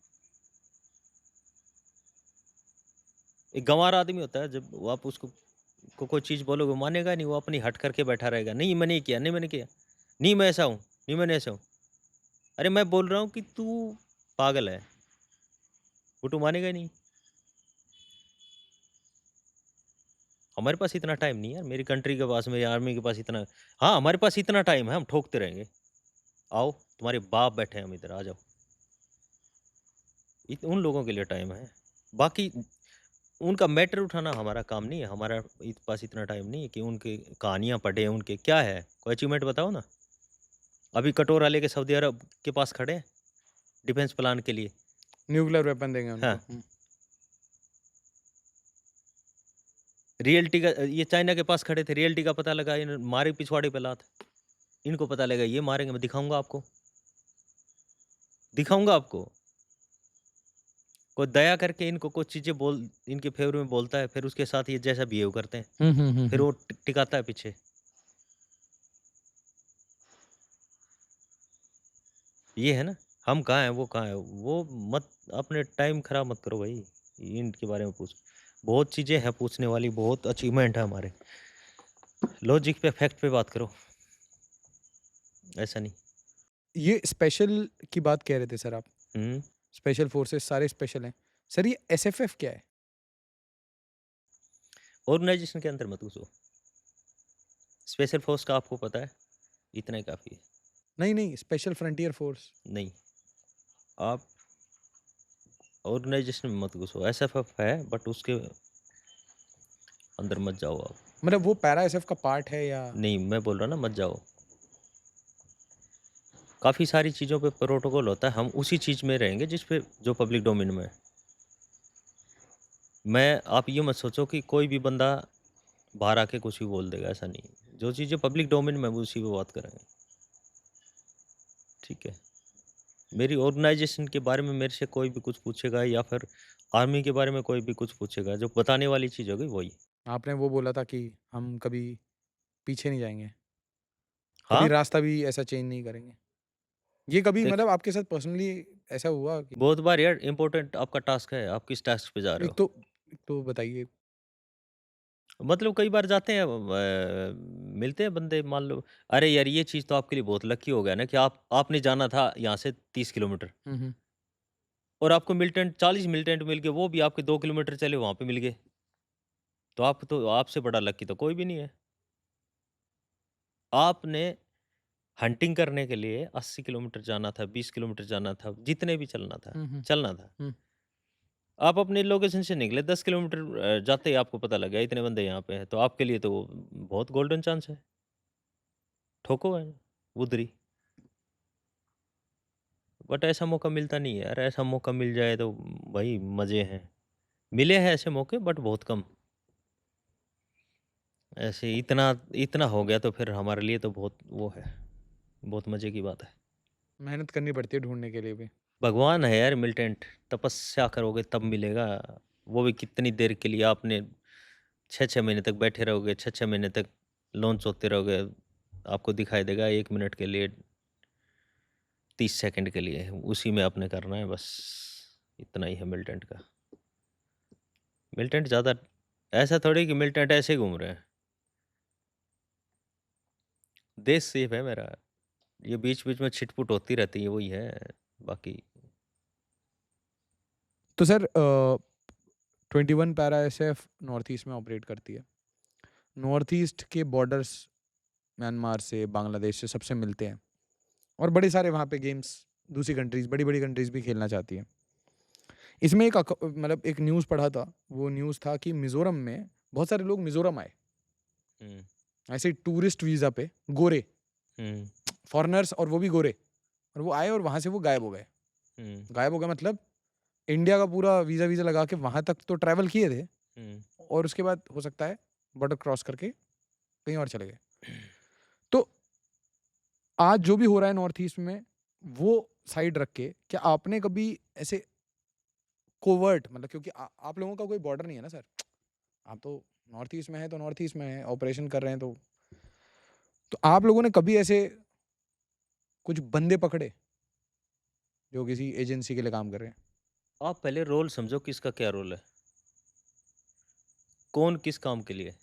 एक गँवार आदमी होता है जब वो आप उसको कोई चीज़ बोलोगे वो मानेगा नहीं, वो अपनी हट करके बैठा रहेगा। नहीं मैंने ये किया, नहीं मैंने किया, नहीं मैं ऐसा हूँ, नहीं मैंने ऐसा हूँ। अरे मैं बोल रहा हूँ कि तू पागल है, वो तो मानेगा ही नहीं। हमारे पास इतना टाइम नहीं है यार, मेरी कंट्री के पास, मेरी आर्मी के पास इतना। हाँ, हमारे पास इतना टाइम है, हम ठोकते रहेंगे। आओ, तुम्हारे बाप बैठे हैं, हम इधर आ जाओ। उन लोगों के लिए टाइम है। बाकी उनका मैटर उठाना हमारा काम नहीं है, हमारा पास इतना टाइम नहीं है कि उनकी कहानियाँ पढ़ें, उनके क्या है, कोई अचीवमेंट बताओ ना। अभी कटोरा लेके सऊदी अरब के पास खड़े हैं, डिफेंस प्लान के लिए। न्यूक्लियर वेपन देंगे उनको। हाँ, रियलिटी का ये चाइना के पास खड़े थे, रियलिटी का पता लगा, इन मारे पिछवाड़े पे लात। इनको पता लगा ये मारेंगे, मैं दिखाऊँगा आपको, दिखाऊँगा आपको। कोई दया करके इनको कुछ चीज़ें बोल इनके फ़ेवर में बोलता है, फिर उसके साथ ये जैसा बिहेव करते हैं, हुँ, हुँ, हुँ, फिर हुँ। वो टिकाता है पीछे। ये है ना, हम कहाँ हैं, वो कहाँ है, वो मत अपने टाइम खराब मत करो भाई, इनके बारे में पूछ। बहुत चीज़ें हैं पूछने वाली, बहुत अचीवमेंट है हमारे। लॉजिक पे, फैक्ट पे बात करो, ऐसा नहीं। ये स्पेशल की बात कह रहे थे सर आप। हुँ, स्पेशल फोर्सेस सारे स्पेशल हैं। सर ये एसएफएफ क्या है? ऑर्गनाइज़ेशन के अंदर मत घुसो। स्पेशल फ़ोर्स का आपको पता है, इतना ही काफ़ी है। नहीं, नहीं, स्पेशल फ्रंटियर फोर्स। नहीं, आप ऑर्गनाइज़ेशन में मत घुसो, एसएफएफ है बट उसके अंदर मत जाओ आप। मतलब वो पैरा एसएफ का पार्ट है या? नहीं, मैं बोल रहा ना मत जाओ। काफ़ी सारी चीज़ों पे प्रोटोकॉल होता है, हम उसी चीज़ में रहेंगे जिस पे जो पब्लिक डोमेन में है। आप ये मत सोचो कि कोई भी बंदा बाहर आके कुछ भी बोल देगा, ऐसा नहीं है। जो चीज़ें पब्लिक डोमेन में है, वो उसी पे बात करेंगे, ठीक है? मेरी ऑर्गेनाइज़ेशन के बारे में मेरे से कोई भी कुछ पूछेगा या फिर आर्मी के बारे में कोई भी कुछ पूछेगा, जो बताने वाली चीज़ होगी वही। आपने वो बोला था कि हम कभी पीछे नहीं जाएँगे, कभी हाँ, रास्ता भी ऐसा चेंज नहीं करेंगे। ये कभी देख मतलब आपके साथ पर्सनली ऐसा हुआ कि बहुत बार यार इम्पोर्टेंट आपका टास्क है, आप किस टास्क पे जा रहे एक हो? तो एक तो बताइए? मतलब कई बार जाते हैं मिलते हैं बंदे मान लो, अरे यार ये चीज़ तो आपके लिए बहुत लकी हो गया ना कि आपने जाना था यहाँ से 30 किलोमीटर हुँ, हुँ। और आपको मिलिटेंट 40 मिलिटेंट मिल गए, वो भी आपके 2 किलोमीटर चले वहाँ पे मिल गए। तो आपसे बड़ा लकी तो कोई भी नहीं है। आपने हंटिंग करने के लिए 80 किलोमीटर जाना था, 20 किलोमीटर जाना था, जितने भी हुँ, हुँ, चलना था। हुँ। आप अपने लोकेशन से निकले 10 किलोमीटर जाते ही आपको पता लग गया इतने बंदे यहाँ पे हैं, तो आपके लिए तो बहुत गोल्डन चांस है। ठोको है, उधरी। बट ऐसा मौका मिलता नहीं है यार, ऐसा मौका मिल जाए तो भाई मज़े हैं। मिले हैं ऐसे मौके बट बहुत कम। ऐसे इतना इतना हो गया तो फिर हमारे लिए तो बहुत वो है, बहुत मज़े की बात है। मेहनत करनी पड़ती है ढूँढने के लिए भी। भगवान है यार मिलिटेंट, तपस्या करोगे तब मिलेगा। वो भी कितनी देर के लिए आपने 6-6 महीने तक बैठे रहोगे, 6-6 महीने तक लॉन्च होते रहोगे, आपको दिखाई देगा 1 मिनट के लिए, 30 सेकंड के लिए, उसी में आपने करना है बस, इतना ही है मिलिटेंट का। मिलिटेंट ज़्यादा ऐसा थोड़ी कि मिलिटेंट ऐसे ही घूम रहे हैं। देश सेफ है मेरा, ये बीच-बीच में छिटपुट होती रहती है, वही है, बाकी तो sir 21 para SF north east में ऑपरेट करती है। नॉर्थ ईस्ट के बॉर्डर्स म्यांमार से, बांग्लादेश से सबसे मिलते हैं और बड़े सारे वहाँ पे गेम्स दूसरी कंट्रीज़, बड़ी-बड़ी कंट्रीज़ भी खेलना चाहती हैं। इसमें मतलब एक न्यूज़ पढ़ा था, वो न्यूज़ था कि मिज़ोरम में बहुत सारे लोग मिज़ोरम आए, हुँ, ऐसे ही टूरिस्ट वीज़ा पे, गोरे, हुँ, फॉरेनर्स और वो भी गोरे, और वो आए और वहाँ से वो गायब हो गए। हुँ, गायब हो गए मतलब इंडिया का पूरा वीज़ा लगा के वहाँ तक तो ट्रैवल किए थे हुँ। और उसके बाद हो सकता है बॉर्डर क्रॉस करके कहीं और चले गए। तो आज जो भी हो रहा है नॉर्थ ईस्ट में, वो साइड रख के क्या आपने कभी ऐसे कोवर्ट मतलब क्योंकि आप लोगों का कोई बॉर्डर नहीं है ना सर, आप तो नॉर्थ ईस्ट में है तो नॉर्थ ईस्ट में है, ऑपरेशन कर रहे हैं तो आप लोगों ने कभी ऐसे कुछ बंदे पकड़े जो किसी एजेंसी के लिए काम कर रहे हैं? आप पहले रोल समझो किसका क्या रोल है, कौन किस काम के लिए,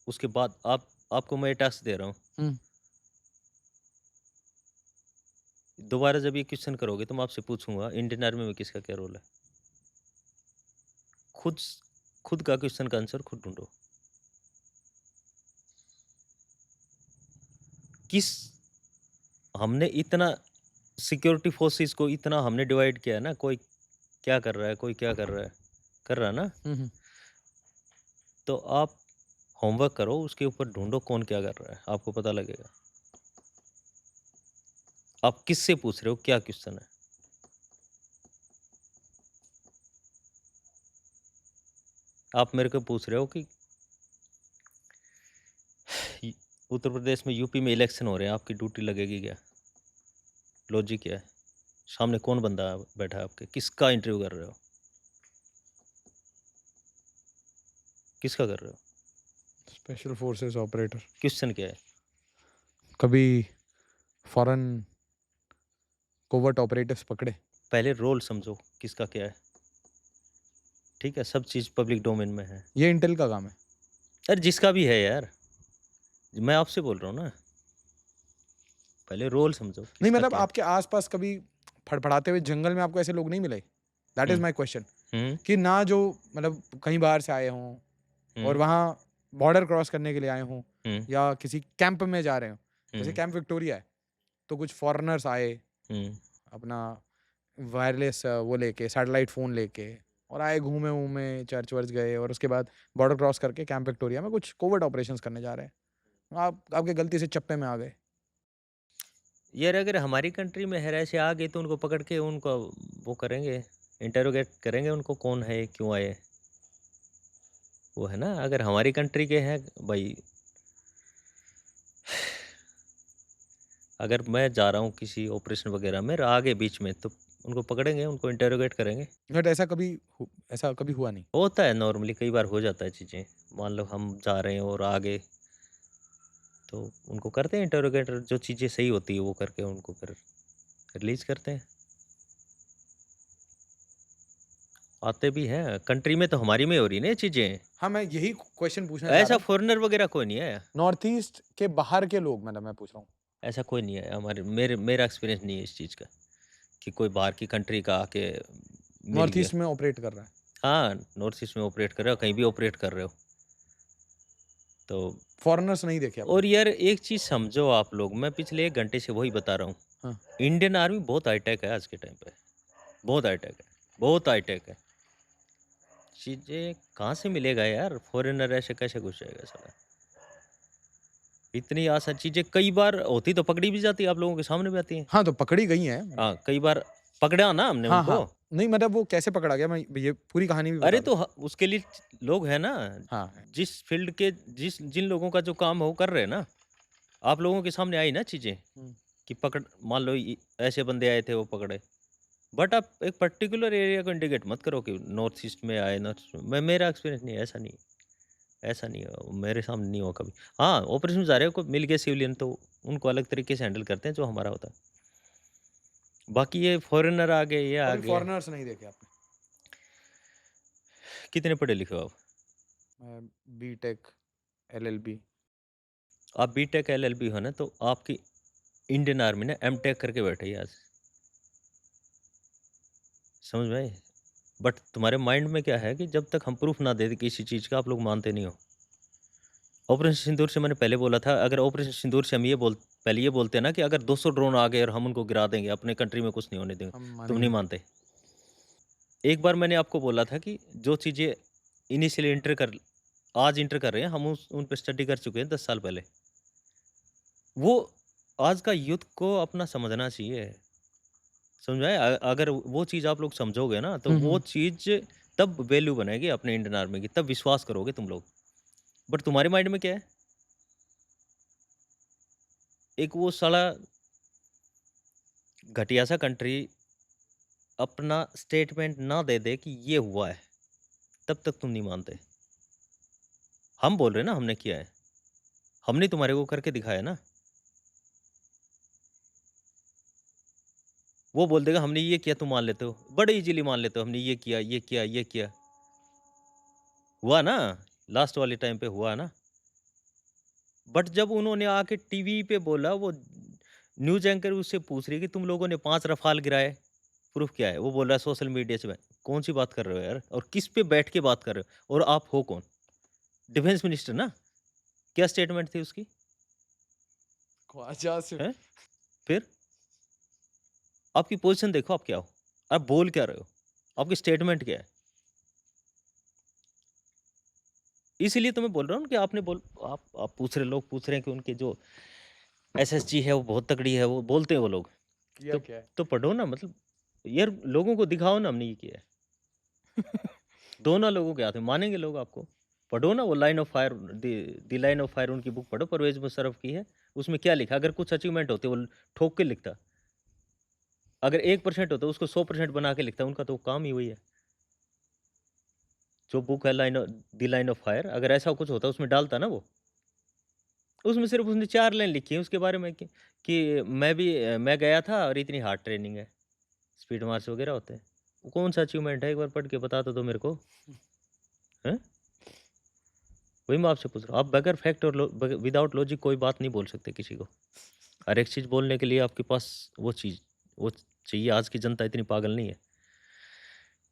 उसके बाद आपको मैं ये टास्क दे रहा हूँ, हुँ। दोबारा जब ये क्वेश्चन करोगे तो मैं आपसे पूछूँगा इंडियन आर्मी में किसका क्या रोल है? खुद स खुद का क्वेश्चन का आंसर खुद ढूँढो। किस हमने इतना सिक्योरिटी फोर्सेस को इतना हमने डिवाइड किया है ना, कोई क्या कर रहा है, कोई क्या कर रहा है, कर रहा है ना? हुँ, हुँ। तो आप होमवर्क करो, उसके ऊपर ढूँढो कौन क्या कर रहा है, आपको पता लगेगा। आप किससे पूछ रहे हो, क्या क्वेश्चन है? आप मेरे को पूछ रहे हो कि य उत्तर प्रदेश में, यूपी में इलेक्शन हो रहे हैं, आपकी ड्यूटी लगेगी क्या? लॉजिक क्या है? सामने कौन बंदा बैठा है आपके? किसका इंटरव्यू कर रहे हो? किसका कर रहे हो? Special forces operator. क्वेश्चन क्या है? कभी फॉरेन कोवर्ट ऑपरेटिव्स पकड़े? पहले रोल समझो, किसका क्या है, ठीक है? सब चीज़ पब्लिक डोमेन में है। ये इंटेल का काम है। अरे जिसका भी है यार, मैं आपसे बोल रहा हूँ ना, पहले रोल समझो, नहीं किसका मतलब क्या है? आपके आस-पास कभी फड़फड़ाते हुए जंगल में आपको ऐसे लोग नहीं मिले? That is hmm, my question hmm, कि ना जो मतलब कहीं बाहर से आए हों और हुँ, वहाँ बॉर्डर क्रॉस करने के लिए आए हों हुँ, या किसी कैंप में जा रहे हों। जैसे हुँ, कैंप विक्टोरिया है, तो कुछ फॉरेनर्स आए हुँ, अपना वायरलेस वो लेके सैटेलाइट फ़ोन लेके और आए घूमे-वूमे, चर्च-वर्च गए और उसके बाद बॉर्डर क्रॉस करके कैंप विक्टोरिया में कुछ कोवर्ट ऑपरेशंस करने जा रहे हैं। आप आपके गलती से चप्पे में आ गए। यार अगर हमारी कंट्री में है ऐसे आ गए तो उनको पकड़ के उनको वो करेंगे, इंटेरोगेट करेंगे उनको, कौन है, क्यों आए? वो है ना, अगर हमारी कंट्री के हैं भाई, अगर मैं जा रहा हूँ किसी ऑपरेशन वगैरह में, आगे बीच में, तो उनको पकड़ेंगे, उनको इंटेरोगेट करेंगे। बट ऐसा कभी हुआ नहीं। होता है नॉर्मली, कई बार हो जाता है चीज़ें। मान लो हम जा रहे हैं और आगे, तो उनको करते हैं इंटेरोगेटर, जो चीज़ें सही होती है वो करके उनको फिर रिलीज़ करते हैं। आते भी हैं, कंट्री में तो हमारी में हो रही है ना ये चीज़ें। हाँ, मैं यही क्वेश्चन पूछना चाह ऐसा रहा था। फ़ॉरेनर वगैरह कोई नहीं है। नॉर्थ ईस्ट के बाहर के लोग मतलब मैं पूछ रहा हूँ। ऐसा कोई नहीं है, मेरा एक्सपीरियंस नहीं है इस चीज़ का, कि कोई बाहर की कंट्री का आके मिल नॉर्थ गया। ईस्ट में ऑपरेट कर रहा है। हाँ, नॉर्थ ईस्ट में ऑपरेट कर रहे हो, कहीं भी ऑपरेट कर रहे हो। तो फॉरेनर्स नहीं देखे आपने? और यार एक चीज़ समझो आप लोग, मैं पिछले 1 घंटे से वही बता रहा हूँ। हाँ। इंडियन आर्मी बहुत हाईटेक है आज के टाइम पे, बहुत हाईटेक है, बहुत हाईटेक है। चीज़ें कहाँ से मिलेगा यार? फॉरेनर ऐसे कैसे घुस जाएगा साला? इतनी आसान चीज़ें कई बार होती तो पकड़ी भी जाती, आप लोगों के सामने भी आती हैं। हाँ, तो पकड़ी गई हैं। हाँ, कई बार पकड़ा ना हमने हाँ, उनको। हाँ। नहीं मतलब वो कैसे पकड़ा गया मैं ये पूरी कहानी भी अरे बता दो। तो उसके लिए लोग हैं ना, हाँ, जिस फील्ड के जिन लोगों का जो काम है वो कर रहे हैं ना। आप लोगों के सामने आई ना चीज़ें, हुँ। कि पकड़, मान लो ऐसे बंदे आए थे वो पकड़े। बट आप एक पर्टिकुलर एरिया को इंडिकेट मत करो कि नॉर्थ ईस्ट में आए, मेरा एक्सपीरियंस नहीं है, ऐसा नहीं, ऐसा नहीं है, मेरे सामने नहीं हुआ कभी। हाँ, ऑपरेशन जा रहे हो, को मिल गए सिविलियन, तो उनको अलग तरीके से हैंडल करते हैं जो हमारा होता है। बाकी ये फॉरेनर आ गए, ये आ कभी गए। फॉरेनर्स नहीं देखे आपने? कितने पढ़े लिखे हो आप? मैं बीटेक, एलएलबी। आप बीटेक एलएलबी हो ना, तो आपकी इंडियन आर्मी ने एमटेक करके बैठे है आज, समझ में आए? बट तुम्हारे माइंड में क्या है कि जब तक हम प्रूफ ना दे दें किसी चीज़ का, आप लोग मानते नहीं हो। ऑपरेशन सिंदूर से मैंने पहले बोला था, अगर ऑपरेशन सिंदूर से हम पहले ये बोलते ना कि अगर 200 ड्रोन आ गए और हम उनको गिरा देंगे, अपने कंट्री में कुछ नहीं होने देंगे, हम तुम मानेंगे नहीं नहीं। मानते। एक बार मैंने आपको बोला था कि जो चीज़ें इनिशियली आज इंटर कर रहे हैं, हम उन पे स्टडी कर चुके हैं 10 साल पहले। वो आज का यूथ को अपना समझना चाहिए। समझ में आया? अगर वो चीज़ आप लोग समझोगे ना, तो हुँ, वो हुँ। चीज़ तब वैल्यू बनेगी अपने इंडियन आर्मी की, तब विश्वास करोगे तुम लोग। बट तुम्हारे माइंड में क्या है? एक वो साला घटिया सा कंट्री अपना स्टेटमेंट ना दे दे कि ये हुआ है, तब तक तुम नहीं मानते। हम बोल रहे हैं ना हमने किया है। हमने तुम्हारे को करके दिखाया ना। वो बोल देगा हमने ये किया, तुम मान लेते हो। बड़े ईज़िली मान लेते हो, हमने ये किया, ये किया, ये किया। हुआ ना? लास्ट वाले टाइम पे हुआ ना? बट जब उन्होंने आके टीवी पे बोला, वो न्यूज़ एंकर उससे पूछ रही है कि तुम लोगों ने 5 रफ़ाल गिराए, प्रूफ़ क्या है? वो बोल रहा है सोशल मीडिया से। कौन-सी बात कर रहे हो यार? और किस पे बैठ के बात कर रहे हो? और आप हो कौन? डिफेंस मिनिस्टर ना? क्या स्टेटमेंट थी उसकी? ख्वाजा से हैं? फिर? आपकी पोज़ीशन देखो आप क्या हो? आप बोल क्या रहे हो? आपकी स्टेटमेंट क्या है? इसीलिए तो मैं बोल रहा हूँ कि आप पूछ रहे, लोग पूछ रहे हैं कि उनके जो एसएसजी है वो बहुत तगड़ी है, वो बोलते हैं वो लोग। किया तो क्या है? तो पढ़ो ना, मतलब यार लोगों को दिखाओ ना हमने ये किया है। दो ना लोगों के हाथ में, मानेंगे लोग आपको। पढ़ो ना वो line of fire, the line of fire, उनकी बुक पढ़ो, परवेज़ मुशर्रफ की है। उसमें क्या लिखा, अगर कुछ अचीवमेंट होते वो ठोक के लिखता। अगर 1% होता उसको 100% बना के लिखता, उनका तो काम ही वही है। जो बुक है द लाइन ऑफ फायर, अगर ऐसा कुछ होता उसमें डालता ना वो। उसमें सिर्फ़ उसने 4 लाइन लिखी है उसके बारे में कि मैं गया था और इतनी हार्ड ट्रेनिंग है। स्पीड मार्च वगैरह होते हैं। वो कौन-सा अचीवमेंट है, एक बार पढ़ के बता तो दो मेरे को, हैं? वही मैं आपसे पूछ रहा हूँ। आप बगैर फैक्ट और विदाउट लॉजिक कोई बात नहीं बोल सकते किसी को। हर एक चीज़ बोलने के लिए आपके पास वो चाहिए। आज की जनता इतनी पागल नहीं है।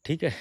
ठीक है?